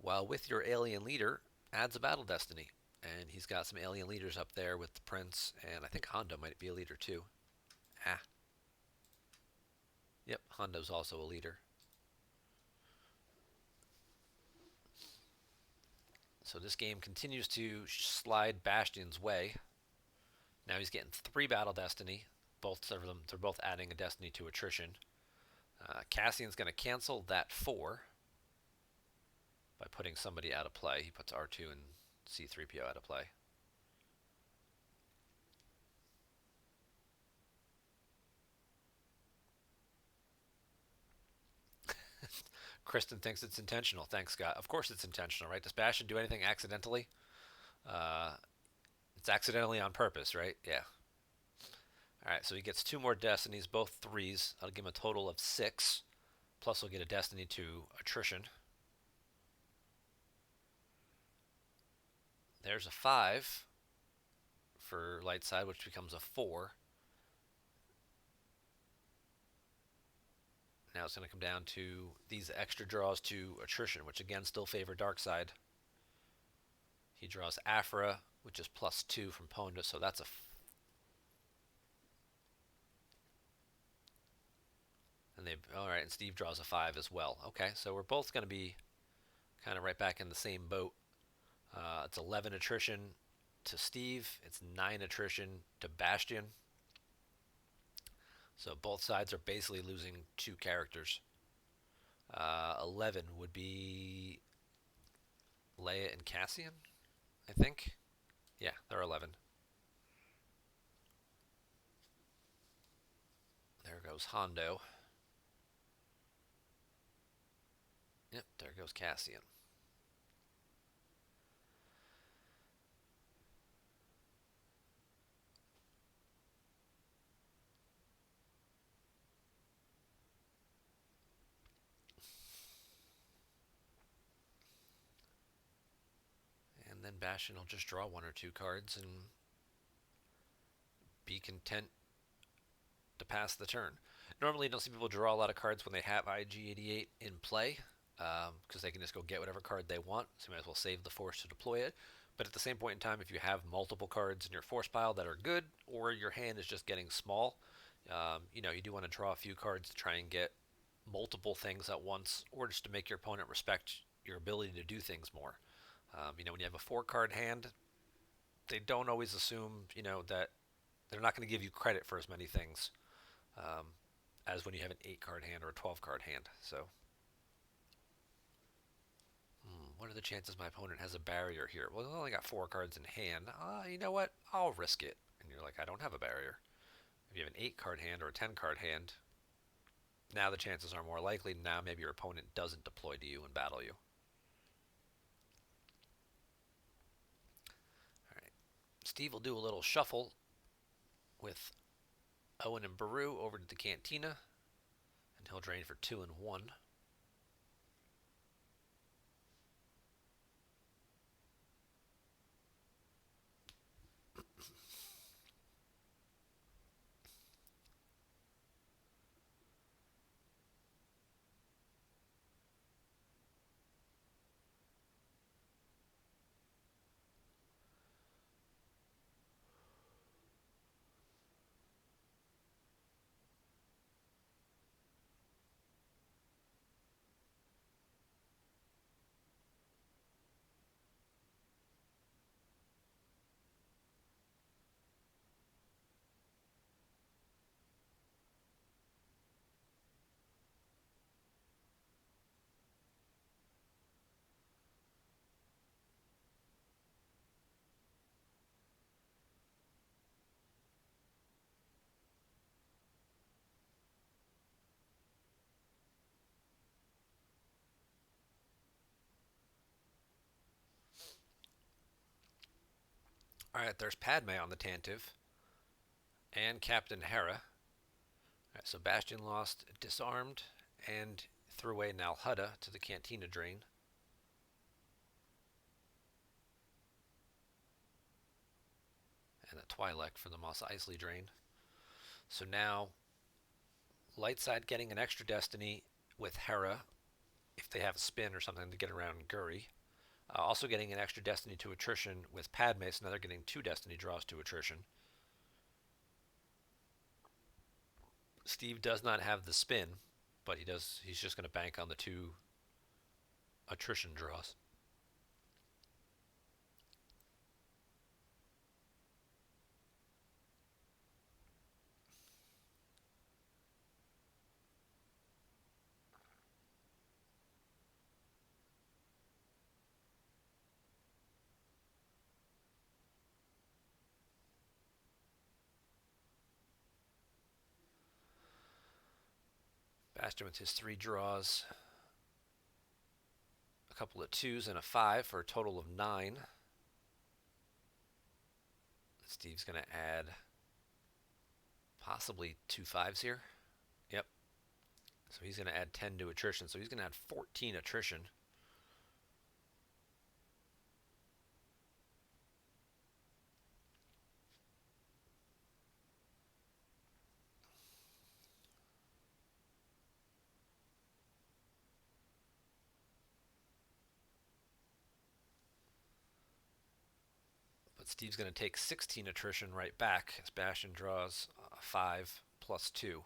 while with your alien leader, adds a battle destiny. And he's got some alien leaders up there with the Prince, and I think Hondo might be a leader too. Ah, yep, Hondo's also a leader. So this game continues to slide Bastion's way. Now he's getting 3 battle destiny. Both of them, they're both adding a destiny to attrition. Cassian's going to cancel that 4 by putting somebody out of play. He puts R2 and C3PO out of play. Kristen thinks it's intentional. Thanks, Scott. Of course it's intentional, right? Does Bastion do anything accidentally? Uh, it's accidentally on purpose, right? Yeah. All right, so he gets 2 more destinies, both 3s. That'll give him a total of 6. Plus, he'll get a destiny to attrition. There's a 5 for light side, which becomes a 4. Now it's going to come down to these extra draws to attrition, which again still favor dark side. He draws Afra, which is +2 from Ponda, so that's a and they all right. And Steve draws a 5 as well. Okay, so we're both going to be kind of right back in the same boat. It's 11 attrition to Steve. It's 9 attrition to Bastion. So both sides are basically losing 2 characters. 11 would be Leia and Cassian, I think. Yeah, they're 11. There goes Hondo. Yep, there goes Cassian. And then Bastion will just draw 1 or 2 cards and be content to pass the turn. Normally, you don't see people draw a lot of cards when they have IG-88 in play, because they can just go get whatever card they want, so you might as well save the force to deploy it. But at the same point in time, if you have multiple cards in your force pile that are good, or your hand is just getting small, you do want to draw a few cards to try and get multiple things at once, or just to make your opponent respect your ability to do things more. When you have a 4-card hand, they don't always assume, that they're not going to give you credit for as many things um, as when you have an 8-card hand or a 12-card hand. So, what are the chances my opponent has a barrier here? Well, he's only got 4 cards in hand. You know what? I'll risk it. And you're like, I don't have a barrier. If you have an 8-card hand or a 10-card hand, now the chances are more likely. Now maybe your opponent doesn't deploy to you and battle you. All right. Steve will do a little shuffle with Owen and Baru over to the Cantina, and he'll drain for 2 and 1. All right, there's Padme on the Tantive and Captain Hera. All right, so Bastion lost Disarmed and threw away Nalhutta to the Cantina drain. And a Twi'lek for the Mos Eisley drain. So now Lightside getting an extra Destiny with Hera if they have a spin or something to get around Guri. Also getting an extra Destiny to attrition with Padme, so now they're getting 2 Destiny draws to attrition. Steve does not have the spin, but he's just going to bank on the 2 attrition draws. Bastion with his 3 draws, a couple of 2s and a 5 for a total of 9. Steve's going to add possibly 2 5s here. Yep. So he's going to add 10 to attrition. So he's going to add 14 attrition. But Steve's going to take 16 attrition right back as Bastion draws 5 plus 2.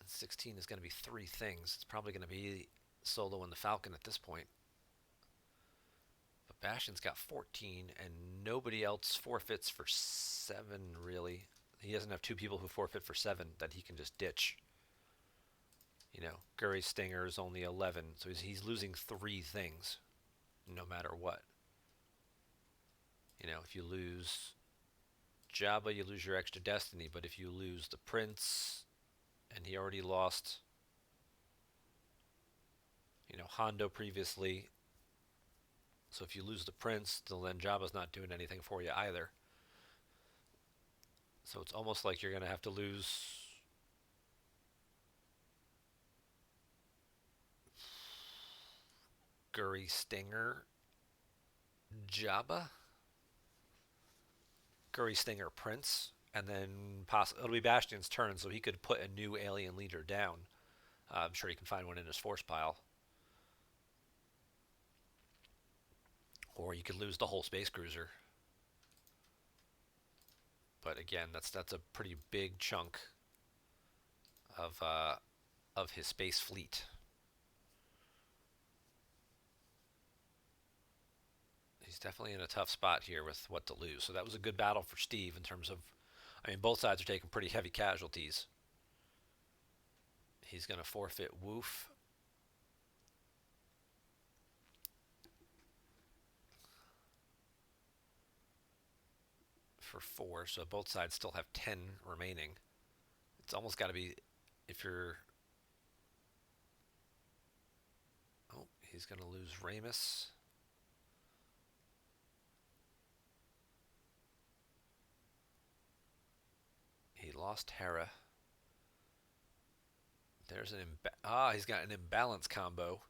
And 16 is going to be 3 things. It's probably going to be Solo and the Falcon at this point. But Bastion's got 14, and nobody else forfeits for 7, really. He doesn't have 2 people who forfeit for 7 that he can just ditch. You know, Guri's Stinger is only 11, so he's losing 3 things, no matter what. You know, if you lose Jabba, you lose your extra Destiny, but if you lose the Prince, and he already lost, you know, Hondo previously, so if you lose the Prince, then Jabba's not doing anything for you either. So it's almost like you're going to have to lose Guri, Stinger, Jabba, Guri, Stinger, Prince, and then it'll be Bastion's turn, so he could put a new alien leader down. I'm sure he can find one in his force pile. Or you could lose the whole space cruiser. But again, that's a pretty big chunk of his space fleet. He's definitely in a tough spot here with what to lose. So that was a good battle for Steve in terms of, I mean, both sides are taking pretty heavy casualties. He's going to forfeit Woof. For 4, so both sides still have 10 remaining. It's almost got to be, if you're... Oh, he's going to lose Ramus. lost Hera. There's an he's got an imbalance combo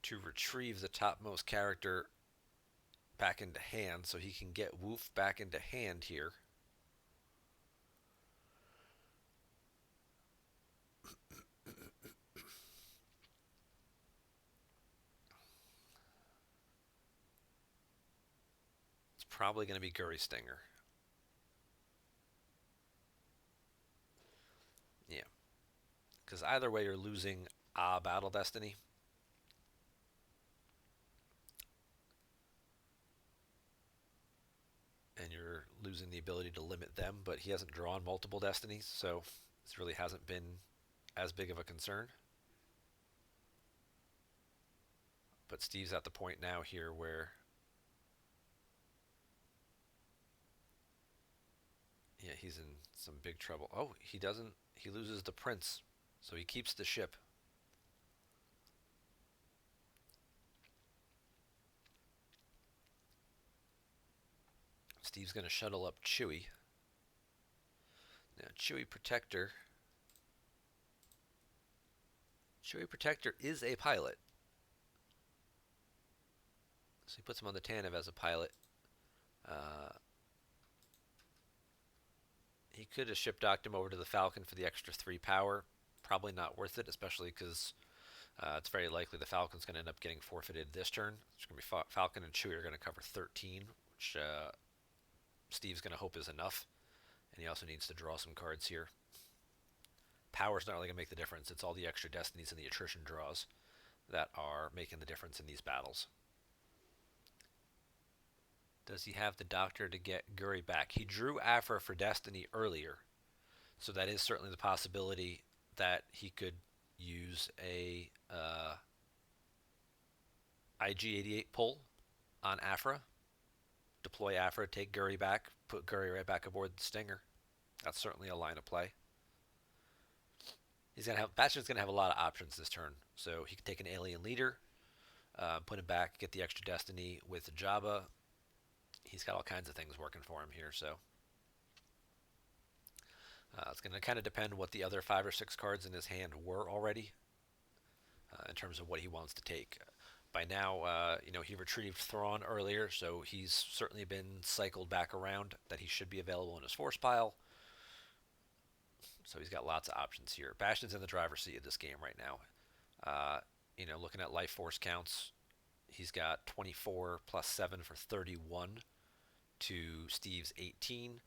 to retrieve the topmost character back into hand, so he can get Woof back into hand here. It's probably going to be Guri Stinger. Yeah, because either way you're losing Battle Destiny. And you're losing the ability to limit them, but he hasn't drawn multiple destinies, so this really hasn't been as big of a concern. But Steve's at the point now here where, yeah, he's in some big trouble. Oh, he doesn't, he loses the prince, so he keeps the ship. Steve's going to shuttle up Chewie. Now, Chewie Protector. Chewie Protector is a pilot. So he puts him on the Tanev as a pilot. Uh, he could have ship docked him over to the Falcon for the extra 3 power. Probably not worth it, especially because it's very likely the Falcon's going to end up getting forfeited this turn. It's going to be Falcon and Chewie are going to cover 13, which Steve's going to hope is enough. And he also needs to draw some cards here. Power's not really going to make the difference. It's all the extra destinies and the attrition draws that are making the difference in these battles. Does he have the Doctor to get Guri back? He drew Aphra for Destiny earlier, so that is certainly the possibility that he could use a IG-88 pull on Aphra, deploy Aphra, take Guri back, put Guri right back aboard the Stinger. That's certainly a line of play. Bastion's gonna have a lot of options this turn, so he can take an alien leader, put him back, get the extra destiny with Jabba. He's got all kinds of things working for him here, so it's going to kind of depend what the other 5 or 6 cards in his hand were already in terms of what he wants to take. By now, he retrieved Thrawn earlier, so he's certainly been cycled back around that he should be available in his force pile. So he's got lots of options here. Bastion's in the driver's seat of this game right now. Looking at life force counts, he's got 24 plus 7 for 31 to Steve's 18.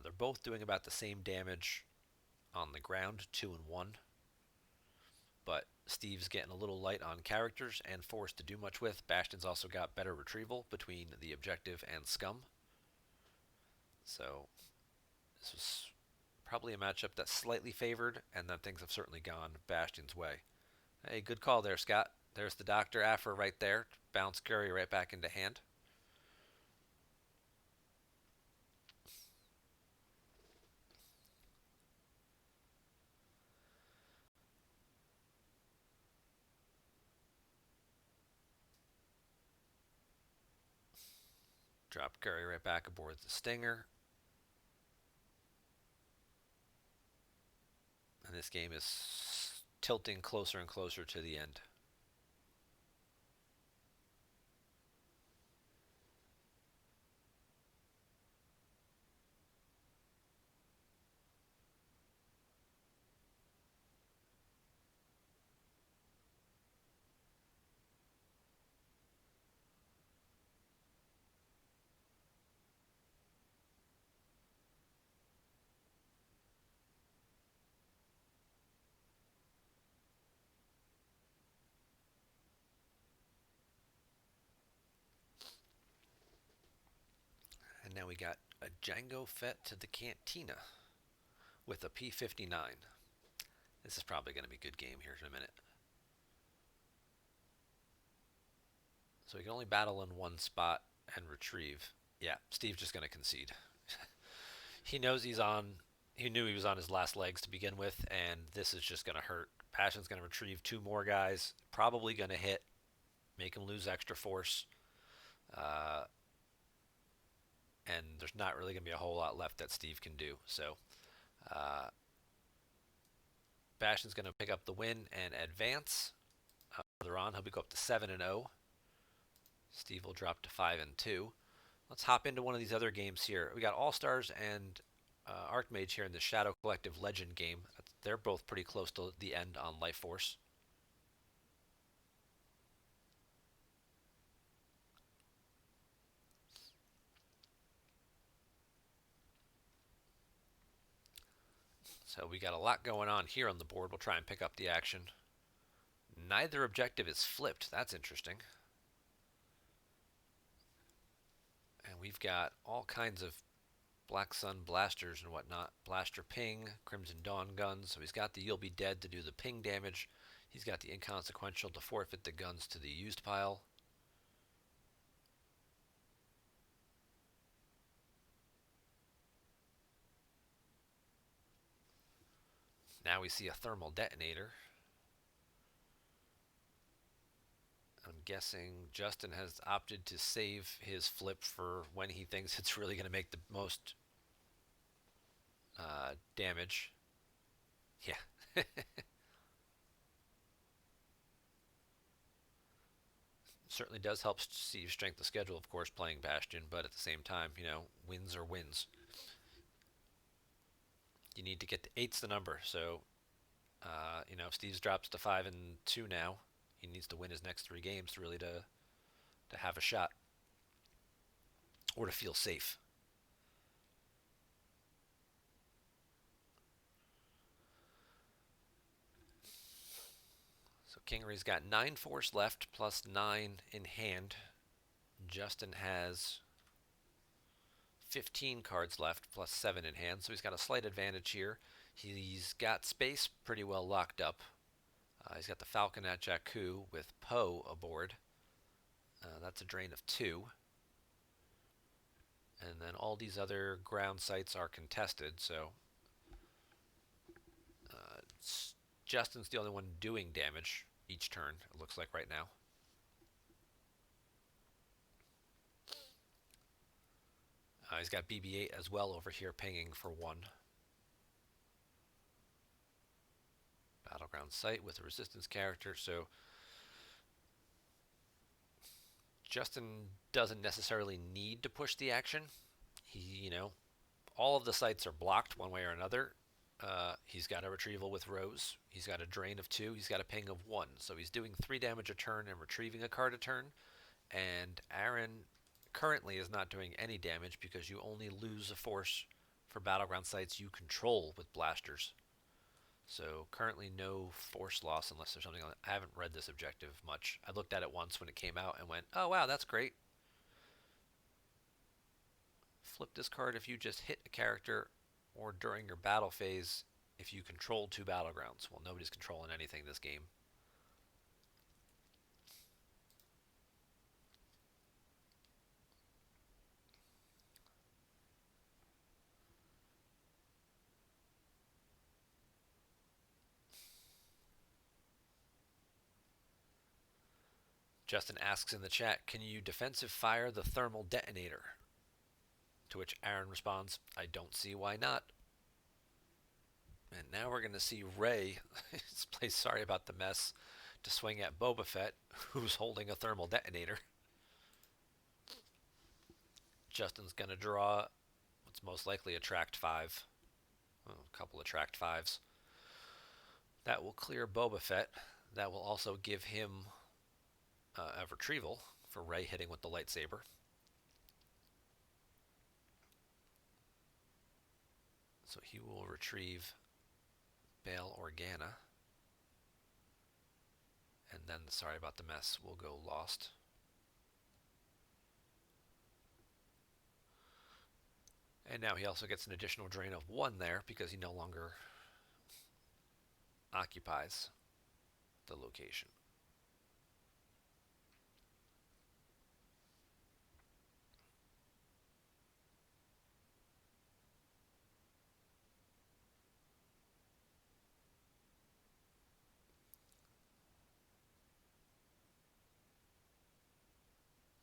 They're both doing about the same damage on the ground, 2 and 1. But Steve's getting a little light on characters and force to do much with. Bastion's also got better retrieval between the objective and scum. So this was probably a matchup that's slightly favored, and then things have certainly gone Bastion's way. Hey, good call there, Scott. There's the Dr. Aphra right there. Bounce Guri right back into hand. Drop Guri right back aboard the Stinger. And this game is tilting closer and closer to the end. And now we got a Jango Fett to the Cantina with a P-59. This is probably going to be a good game here in a minute. So he can only battle in one spot and retrieve. Yeah, Steve's just going to concede. He knows he knew he was on his last legs to begin with, and this is just going to hurt. Passion's going to retrieve 2 more guys, probably going to hit, make him lose extra force. And there's not really going to be a whole lot left that Steve can do. So Uh, Bastion's going to pick up the win and advance. Further on, he'll go up to 7-0. Steve will drop to 5-2. Let's hop into one of these other games here. We got All Stars and Archmage here in the Shadow Collective Legend game. They're both pretty close to the end on Life Force. So we got a lot going on here on the board. We'll try and pick up the action. Neither objective is flipped. That's interesting. And we've got all kinds of Black Sun blasters and whatnot. Blaster ping, Crimson Dawn guns. So he's got the You'll Be Dead to do the ping damage. He's got the inconsequential to forfeit the guns to the used pile. Now we see a thermal detonator. I'm guessing Justin has opted to save his flip for when he thinks it's really going to make the most damage. Yeah. Certainly does help Steve's strength of schedule, of course, playing Bastion, but at the same time, wins are wins. You need to get to eight's the number, so Steve's drops to 5-2 now. He needs to win his next 3 games to really to have a shot or to feel safe. So Kingery's got 9 force left plus 9 in hand. Justin has 15 cards left plus 7 in hand, so he's got a slight advantage here. He's got space pretty well locked up. He's got the Falcon at Jakku with Poe aboard. That's a drain of 2. And then all these other ground sites are contested, so Justin's the only one doing damage each turn, it looks like right now. He's got BB-8 as well over here pinging for 1. Battleground site with a resistance character, so Justin doesn't necessarily need to push the action. All of the sites are blocked one way or another. He's got a retrieval with Rose. He's got a drain of 2. He's got a ping of 1. So he's doing 3 damage a turn and retrieving a card a turn. And Aaron currently is not doing any damage because you only lose a force for battleground sites you control with blasters. So currently no force loss unless there's something on it. I haven't read this objective much. I looked at it once when it came out and went, oh wow, that's great. Flip this card if you just hit a character or during your battle phase if you control 2 battlegrounds. Well, nobody's controlling anything this game. Justin asks in the chat, can you defensive fire the thermal detonator? To which Aaron responds, I don't see why not. And now we're going to see Ray play Sorry About the Mess to swing at Boba Fett, who's holding a thermal detonator. Justin's going to draw what's most likely a tracked 5. Well, a couple of tracked 5s. That will clear Boba Fett. That will also give him a retrieval for Ray hitting with the lightsaber. So he will retrieve Bail Organa. And then the Sorry About the Mess will go lost. And now he also gets an additional drain of 1 there because he no longer occupies the location.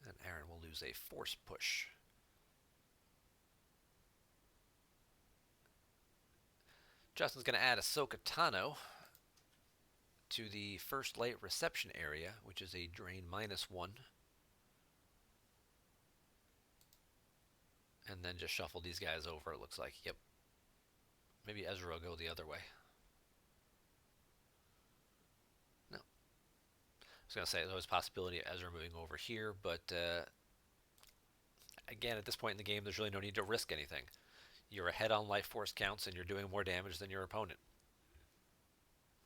And Aaron will lose a force push. Justin's going to add Ahsoka Tano to the first light reception area, which is a drain -1. And then just shuffle these guys over, it looks like. Yep. Maybe Ezra will go the other way. No. I was going to say there's always a possibility of Ezra moving over here, but again, at this point in the game, there's really no need to risk anything. You're ahead on life force counts, and you're doing more damage than your opponent.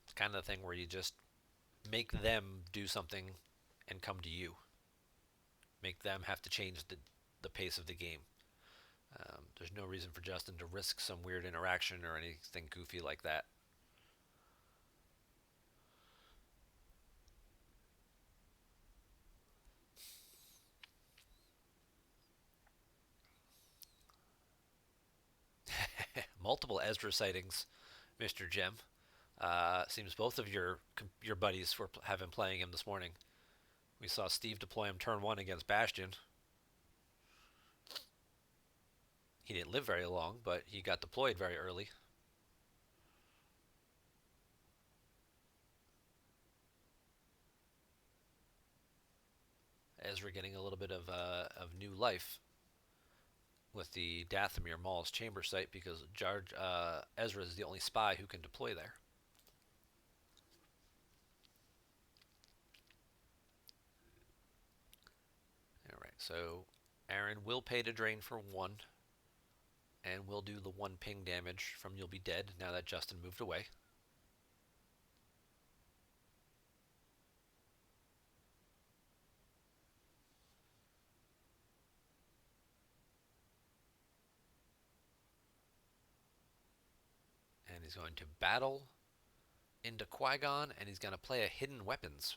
It's kind of the thing where you just make them do something and come to you. Make them have to change the pace of the game. There's no reason for Justin to risk some weird interaction or anything goofy like that. Multiple Ezra sightings, Mr. Gem. Seems both of your buddies have been playing him this morning. We saw Steve deploy him turn 1 against Bastion. He didn't live very long, but he got deployed very early. Ezra getting a little bit of new life with the Dathomir Mall's chamber site because Ezra is the only spy who can deploy there. Alright, so Aaron will pay to drain for 1, and will do the 1 ping damage from You'll Be Dead now that Justin moved away. And he's going to battle into Qui-Gon, and he's going to play a Hidden Weapons.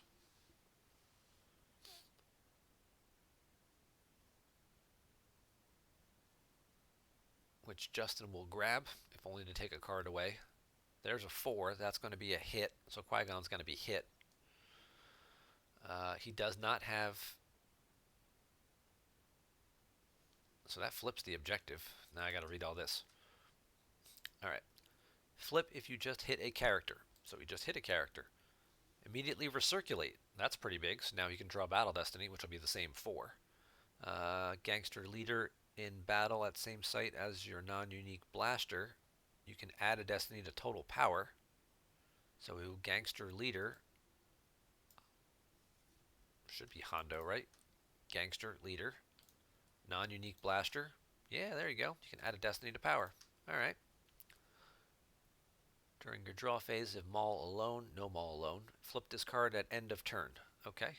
Which Justin will grab, if only to take a card away. There's a 4. That's going to be a hit, so Qui-Gon's going to be hit. He does not have... So that flips the objective. Now I got to read all this. Alright. Flip if you just hit a character. So he just hit a character. Immediately recirculate. That's pretty big, so now he can draw Battle Destiny, which will be the same 4. Gangster Leader in battle at same site as your non-unique blaster. You can add a destiny to total power. So Gangster Leader should be Hondo, right? Gangster Leader. Non-unique blaster. Yeah, there you go. You can add a destiny to power. Alright. During your draw phase, if Maul alone, no Maul alone, flip this card at end of turn. Okay.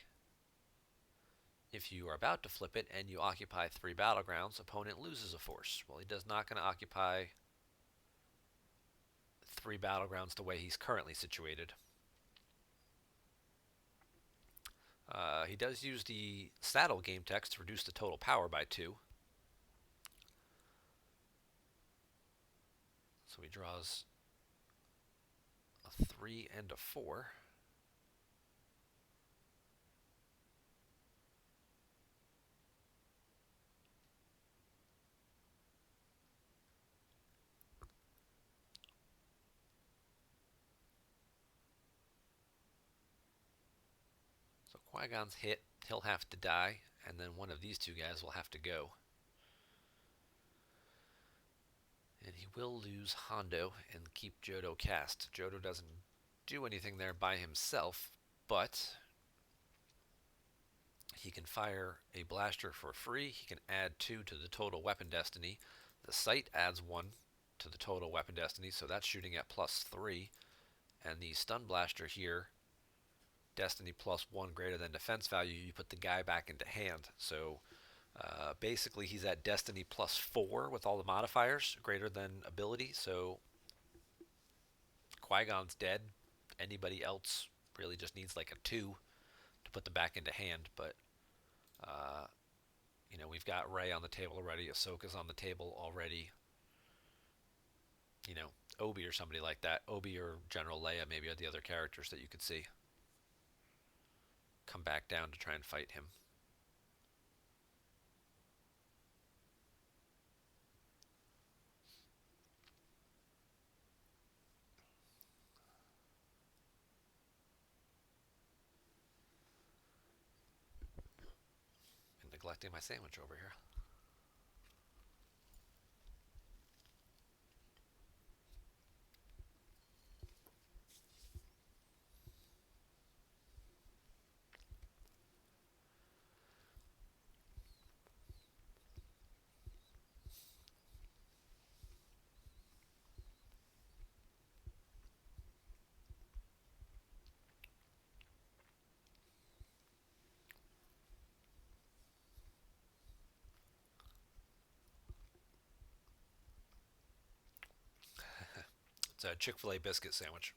If you are about to flip it and you occupy 3 battlegrounds, opponent loses a force. Well, he does not going to occupy 3 battlegrounds the way he's currently situated. He does use the saddle game text to reduce the total power by 2. So he draws a 3 and a 4. So Qui-Gon's hit, he'll have to die, and then one of these 2 guys will have to go. And he will lose Hondo and keep Jodo cast. Jodo doesn't do anything there by himself, but he can fire a blaster for free. He can add 2 to the total weapon destiny. The sight adds 1 to the total weapon destiny, so that's shooting at +3. And the stun blaster here, destiny +1 greater than defense value, you put the guy back into hand. So basically he's at destiny +4 with all the modifiers greater than ability. So Qui-Gon's dead. Anybody else really just needs like a 2 to put them back into hand. But you know, we've got Rey on the table already. Ahsoka's on the table already. You know, Obi or somebody like that. Obi or General Leia maybe are the other characters that you could see come back down to try and fight him. collecting my sandwich over here. It's a Chick-fil-A biscuit sandwich.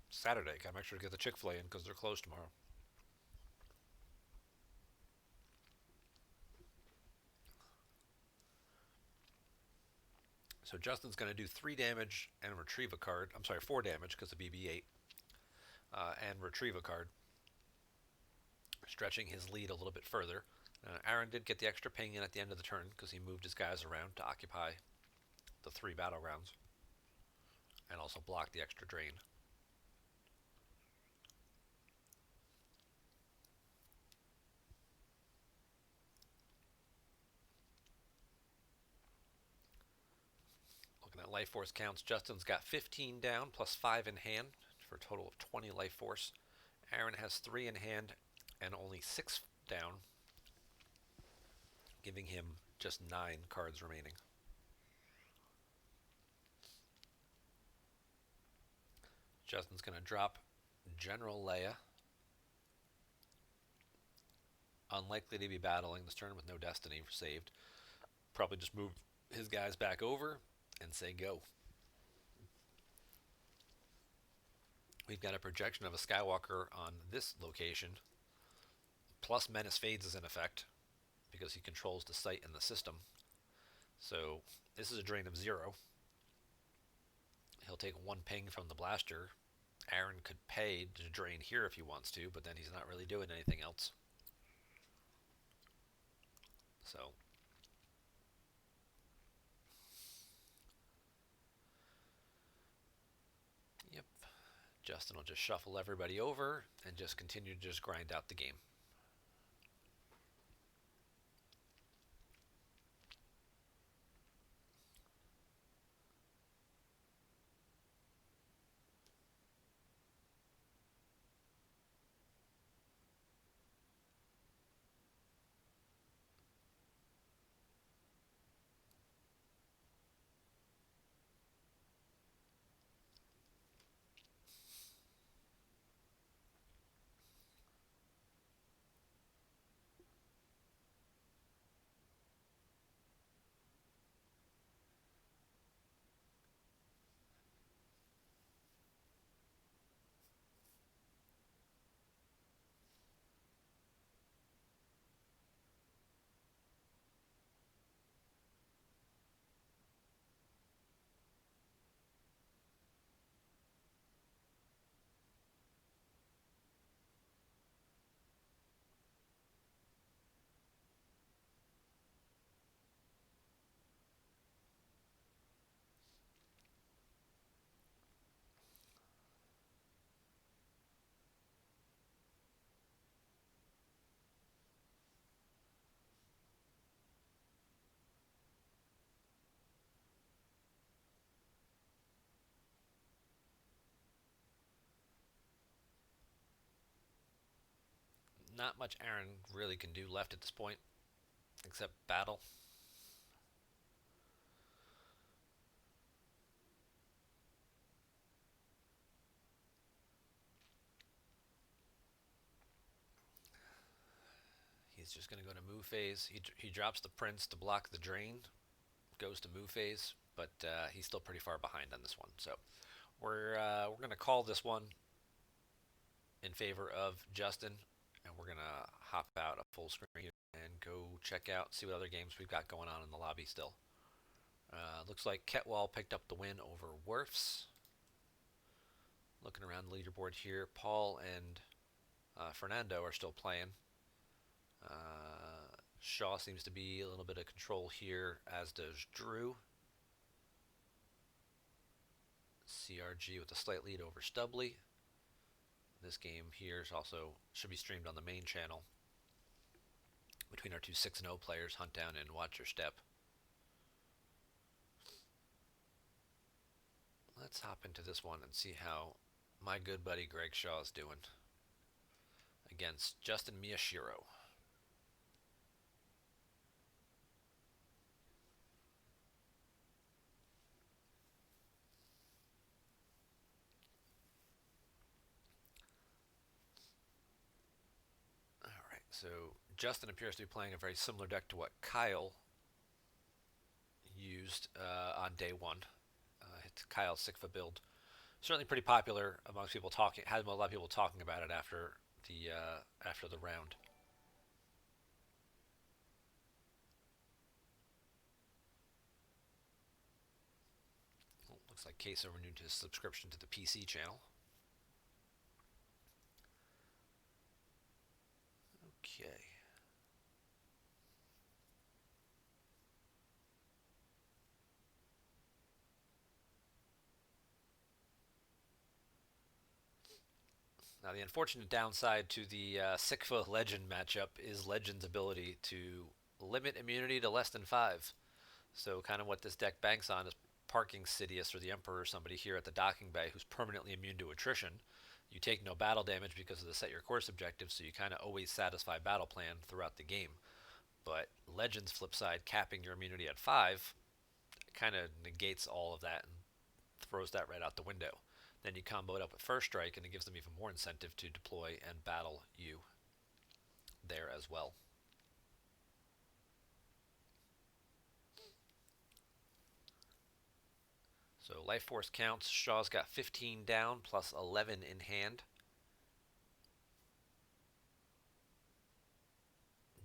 Saturday. Gotta make sure to get the Chick-fil-A in because they're closed tomorrow. So Justin's going to do 3 damage and retrieve a card. I'm sorry, 4 damage because of BB-8. And retrieve a card, stretching his lead a little bit further. Aaron did get the extra ping in at the end of the turn because he moved his guys around to occupy the 3 battlegrounds and also block the extra drain. Looking at life force counts, Justin's got 15 down plus 5 in hand for a total of 20 life force. Aaron has 3 in hand and only 6 down, giving him just 9 cards remaining. Justin's going to drop General Leia. Unlikely to be battling this turn with no destiny saved. Probably just move his guys back over and say go. We've got a projection of a Skywalker on this location, plus Menace Fades is in effect because he controls the site and the system. So this is a drain of 0. He'll take 1 ping from the blaster. Aaron could pay to drain here if he wants to, but then he's not really doing anything else. So yep, Justin will just shuffle everybody over and just continue to just grind out the game. Not much Aaron really can do left at this point, except battle. He's just going to go to move phase. He drops the Prince to block the drain, goes to move phase, but he's still pretty far behind on this one. So we're going to call this one in favor of Justin, and we're going to hop out a full screen and go check out, see what other games we've got going on in the lobby still. Looks like Ketwall picked up the win over Werfs. Looking around the leaderboard here, Paul and Fernando are still playing. Shaw seems to be a little bit of control here, as does Drew. CRG with a slight lead over Stubley. This game here is also should be streamed on the main channel between our two 6-0 players. Hunt down and watch your step. Let's hop into this one and see how my good buddy Greg Shaw is doing against Justin Miyashiro. Alright, so Justin appears to be playing a very similar deck to what Kyle used on day one. It's Kyle's Sigfa build. Certainly pretty popular amongst people talking. Had a lot of people talking about it after the round. Looks like Queso renewed his subscription to the PC channel. Okay. Now, the unfortunate downside to the Sigfa Legend matchup is Legend's ability to limit immunity to less than 5. So, kind of what this deck banks on is parking Sidious or the Emperor or somebody here at the docking bay who's permanently immune to attrition. You take no battle damage because of the set your course objective, so you kind of always satisfy battle plan throughout the game. But Legend's flip side, capping your immunity at 5, kind of negates all of that and throws that right out the window. Then you combo it up with First Strike, and it gives them even more incentive to deploy and battle you there as well. So life force counts. Shaw's got 15 down plus 11 in hand.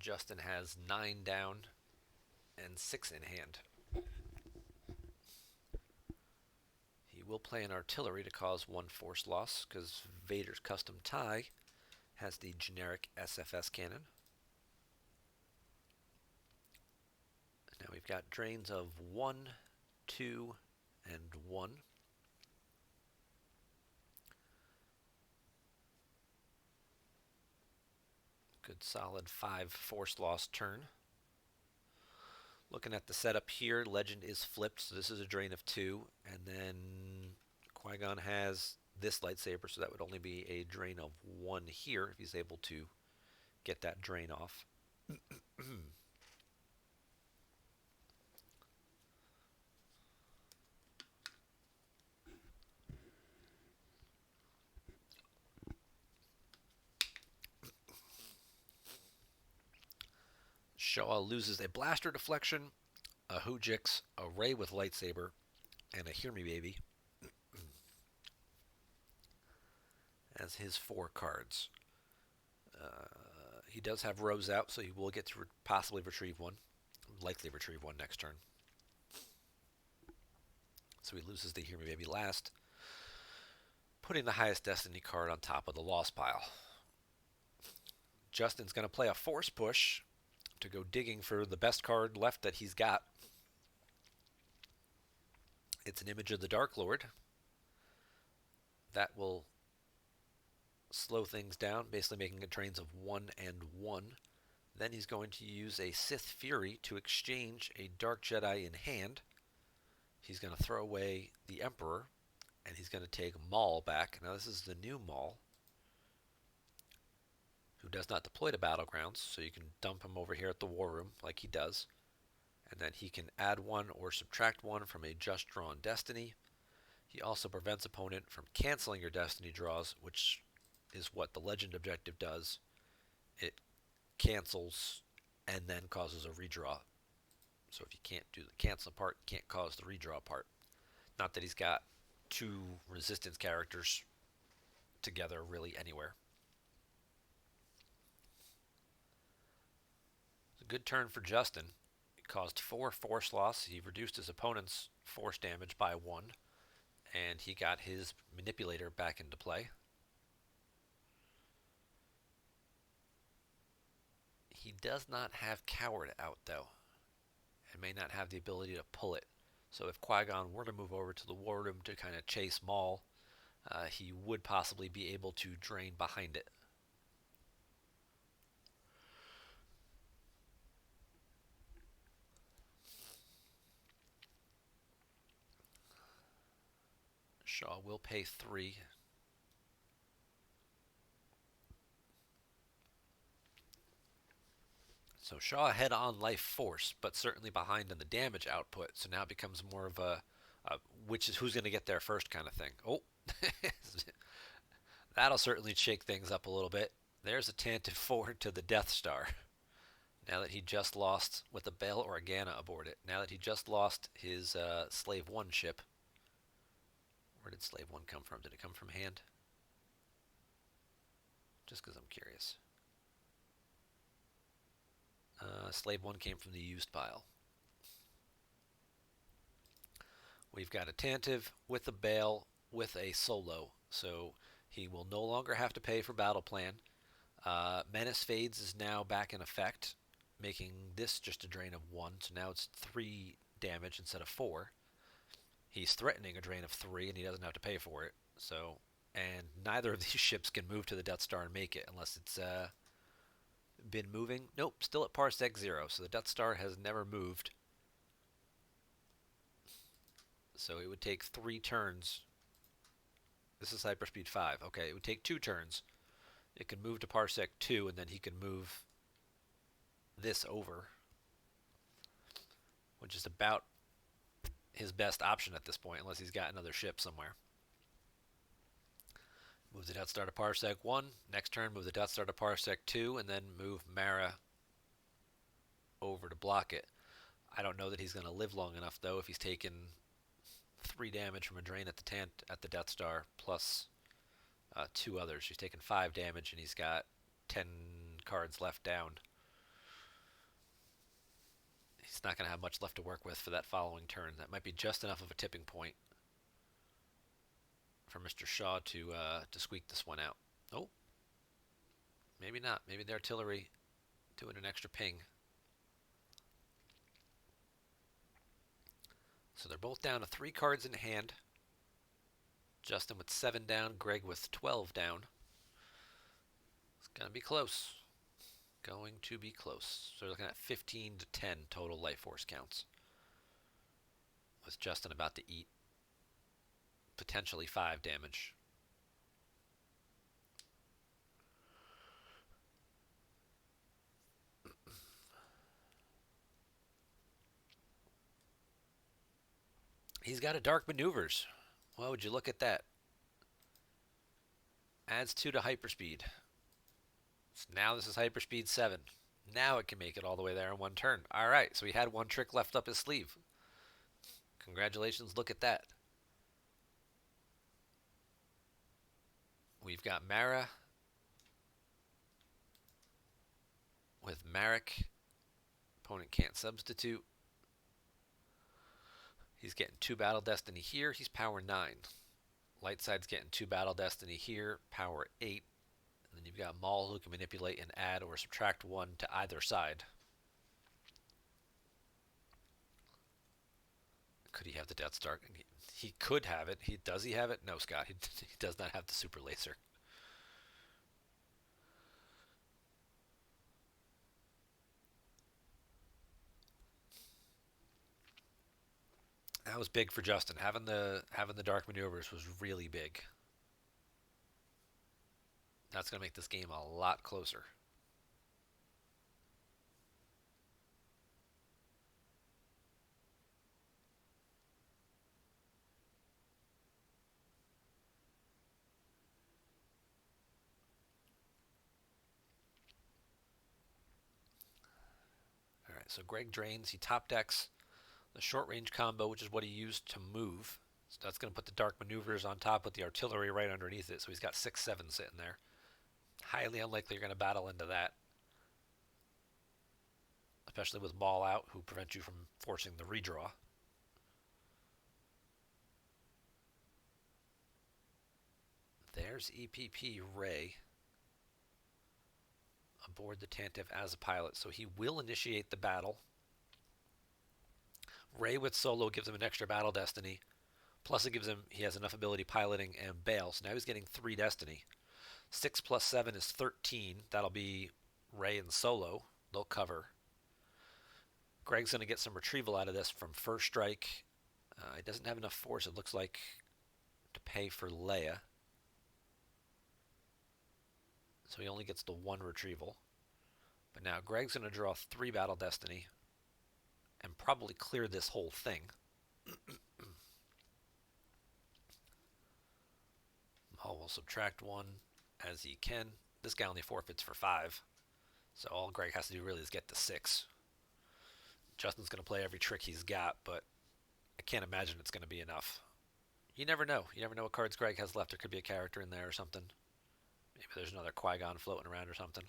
Justin has 9 down and 6 in hand. He will play an artillery to cause 1 force loss because Vader's custom tie has the generic SFS cannon. Now we've got drains of 1, 2, and 1. Good solid 5 force loss turn. Looking at the setup here, Legend is flipped, so this is a drain of 2, and then Qui-Gon has this lightsaber, so that would only be a drain of 1 here if he's able to get that drain off. Shaw loses a blaster deflection, a Hoojix, a Ray with lightsaber, and a Hear Me Baby as his 4 cards. He does have Rose out, so he will get to possibly retrieve 1. Likely retrieve 1 next turn. So he loses the Hear Me Baby last, putting the highest Destiny card on top of the loss pile. Justin's going to play a Force Push to go digging for the best card left that he's got. It's an image of the Dark Lord. That will slow things down, basically making it drains of 1 and 1. Then he's going to use a Sith Fury to exchange a Dark Jedi in hand. He's going to throw away the Emperor, and he's going to take Maul back. Now this is the new Maul, who does not deploy to Battlegrounds, so you can dump him over here at the War Room like he does. And then he can add 1 or subtract 1 from a just drawn Destiny. He also prevents opponent from canceling your Destiny draws, which is what the Legend objective does. It cancels and then causes a redraw. So if you can't do the cancel part, you can't cause the redraw part. Not that he's got 2 resistance characters together really anywhere. It's a good turn for Justin. It caused 4 force loss. He reduced his opponent's force damage by 1, and he got his manipulator back into play. He does not have Coward out, though, and may not have the ability to pull it. So if Qui-Gon were to move over to the War Room to kind of chase Maul, he would possibly be able to drain behind it. Shaw will pay 3. So Shaw ahead on life force, but certainly behind in the damage output. So now it becomes more of a which is who's going to get there first kind of thing. Oh, that'll certainly shake things up a little bit. There's a Tantive forward to the Death Star. Now that he just lost with a Bail Organa aboard it. Now that he just lost his Slave 1 ship. Where did Slave 1 come from? Did it come from hand? Just because I'm curious. Slave 1 came from the used pile. We've got a Tantive with a Bail with a Solo. So he will no longer have to pay for Battle Plan. Menace Fades is now back in effect, making this just a drain of 1. So now it's 3 damage instead of 4. He's threatening a drain of 3, and he doesn't have to pay for it. So, and neither of these ships can move to the Death Star and make it unless it's been moving. Nope, still at parsec 0. So the Death Star has never moved. So it would take 3 turns. This is hyperspeed 5. Okay, it would take 2 turns. It can move to parsec 2, and then he can move this over, which is about his best option at this point, unless he's got another ship somewhere. Move the Death Star to parsec 1. Next turn, move the Death Star to parsec 2, and then move Mara over to block it. I don't know that he's going to live long enough, though, if he's taken 3 damage from a drain at the Death Star, plus 2 others. He's taken 5 damage, and he's got 10 cards left down. He's not going to have much left to work with for that following turn. That might be just enough of a tipping point for Mr. Shaw to squeak this one out. Oh, maybe not. Maybe the artillery doing an extra ping. So they're both down to 3 cards in hand. Justin with 7 down, Greg with 12 down. It's going to be close. Going to be close. So we're looking at 15 to 10 total life force counts. With Justin about to eat potentially 5 damage. He's got a Dark Maneuvers. Well, would you look at that? Adds 2 to hyperspeed. So now this is hyperspeed 7. Now it can make it all the way there in 1 turn. All right, so he had 1 trick left up his sleeve. Congratulations, look at that. We've got Mara with Marek. Opponent can't substitute. He's getting 2 Battle Destiny here. He's power 9. Lightside's getting 2 Battle Destiny here, power 8. And then you've got Maul who can manipulate and add or subtract 1 to either side. Could he have the Death Star? He could have it. Does he have it? No, Scott. He does not have the super laser. That was big for Justin. Having the Dark Maneuvers was really big. That's going to make this game a lot closer. All right, so Greg drains. He top decks the short range combo, which is what he used to move. So that's going to put the Dark Maneuvers on top with the artillery right underneath it. So he's got 6/7 sitting there. Highly unlikely you're going to battle into that. Especially with Maul out, who prevents you from forcing the redraw. There's EPP Ray aboard the Tantive as a pilot, so he will initiate the battle. Ray with Solo gives him an extra Battle Destiny, Plus, it gives him, he has enough ability piloting and bail. So now he's getting 3 destiny. 6 plus 7 is 13. That'll be Ray and Solo. They'll cover. Greg's going to get some retrieval out of this from first strike. He doesn't have enough force, it looks like, to pay for Leia. So he only gets the 1 retrieval. But now Greg's going to draw 3 battle destiny and probably clear this whole thing. Maul will subtract 1 as he can. This guy only forfeits for 5. So all Greg has to do really is get to 6. Justin's going to play every trick he's got, but I can't imagine it's going to be enough. You never know. You never know what cards Greg has left. There could be a character in there or something. Maybe there's another Qui-Gon floating around or something.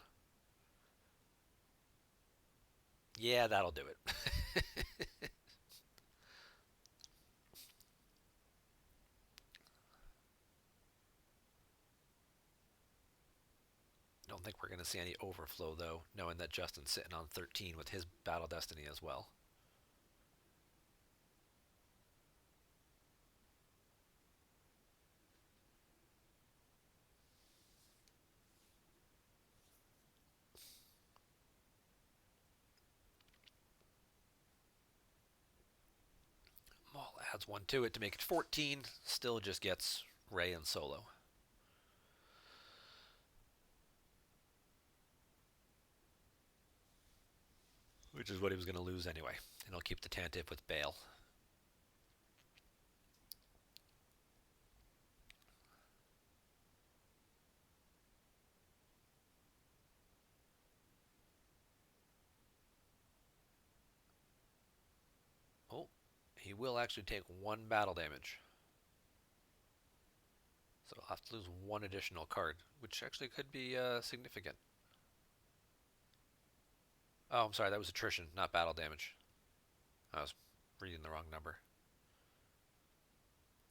Yeah, that'll do it. Don't think we're going to see any overflow, though, knowing that Justin's sitting on 13 with his Battle Destiny as well. Maul adds 1 to it to make it 14. Still just gets Rey and Solo. Which is what he was going to lose anyway. And he'll keep the Tantive with Bail. Oh, he will actually take 1 battle damage. So he'll have to lose 1 additional card, which actually could be significant. Oh, I'm sorry, that was attrition, not battle damage. I was reading the wrong number.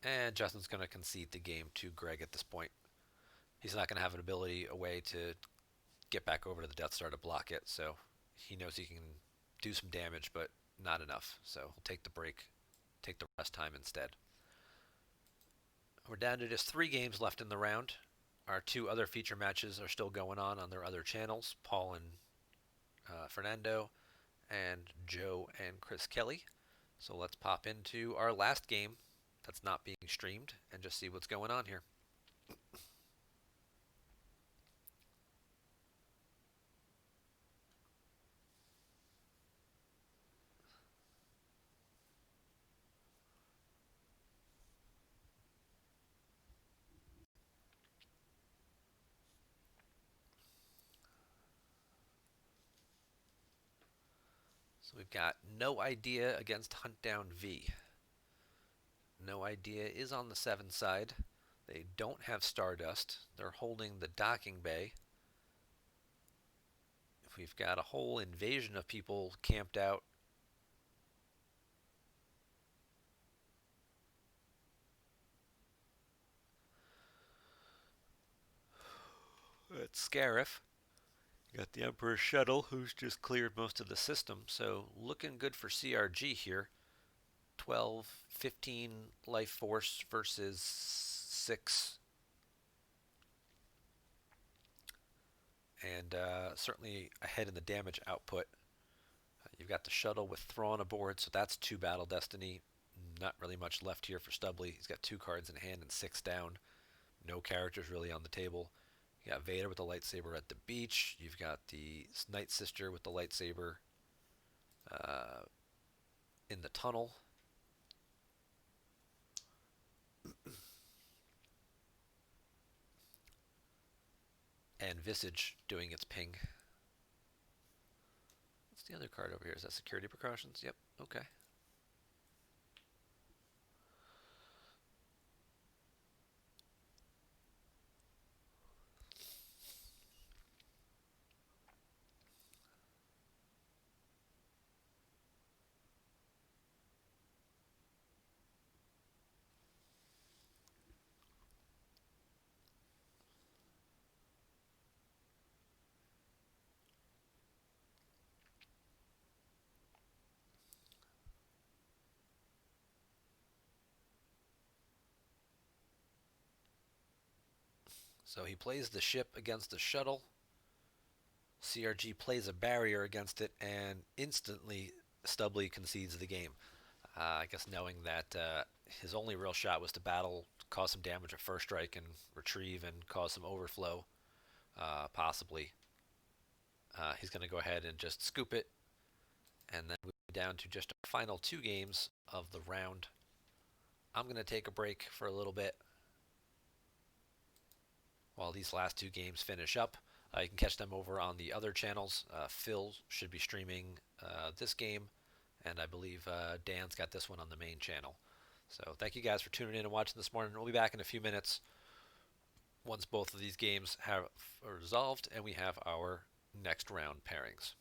And Justin's going to concede the game to Greg at this point. He's not going to have an ability, a way to get back over to the Death Star to block it, so he knows he can do some damage, but not enough. So he'll take the break, take the rest time instead. We're down to just 3 games left in the round. Our 2 other feature matches are still going on their other channels, Paul and Fernando, and Joe and Chris Kelly. So let's pop into our last game that's not being streamed and just see what's going on here. So we've got No Idea against Hunt Down V. No Idea is on the 7 side. They don't have Stardust. They're holding the docking bay. We've got a whole invasion of people camped out. It's Scarif. You got the Emperor's shuttle, who's just cleared most of the system. So looking good for CRG here. 12, 15 life force versus 6. And certainly ahead in the damage output. You've got the shuttle with Thrawn aboard, so that's 2 battle destiny. Not really much left here for Stubbly. He's got 2 cards in hand and 6 down. No characters really on the table. You got Vader with the lightsaber at the beach. You've got the Night Sister with the lightsaber in the tunnel. And Visage doing its ping. What's the other card over here? Is that security precautions? Yep, okay. So he plays the ship against the shuttle. CRG plays a barrier against it and instantly Stubley concedes the game. I guess knowing that his only real shot was to battle, cause some damage at first strike, and retrieve and cause some overflow, possibly. He's going to go ahead and just scoop it, and then we're down to just our final two games of the round. I'm going to take a break for a little bit while these last two games finish up. You can catch them over on the other channels. Phil should be streaming this game, and I believe Dan's got this one on the main channel. So thank you guys for tuning in and watching this morning. We'll be back in a few minutes once both of these games have resolved and we have our next round pairings.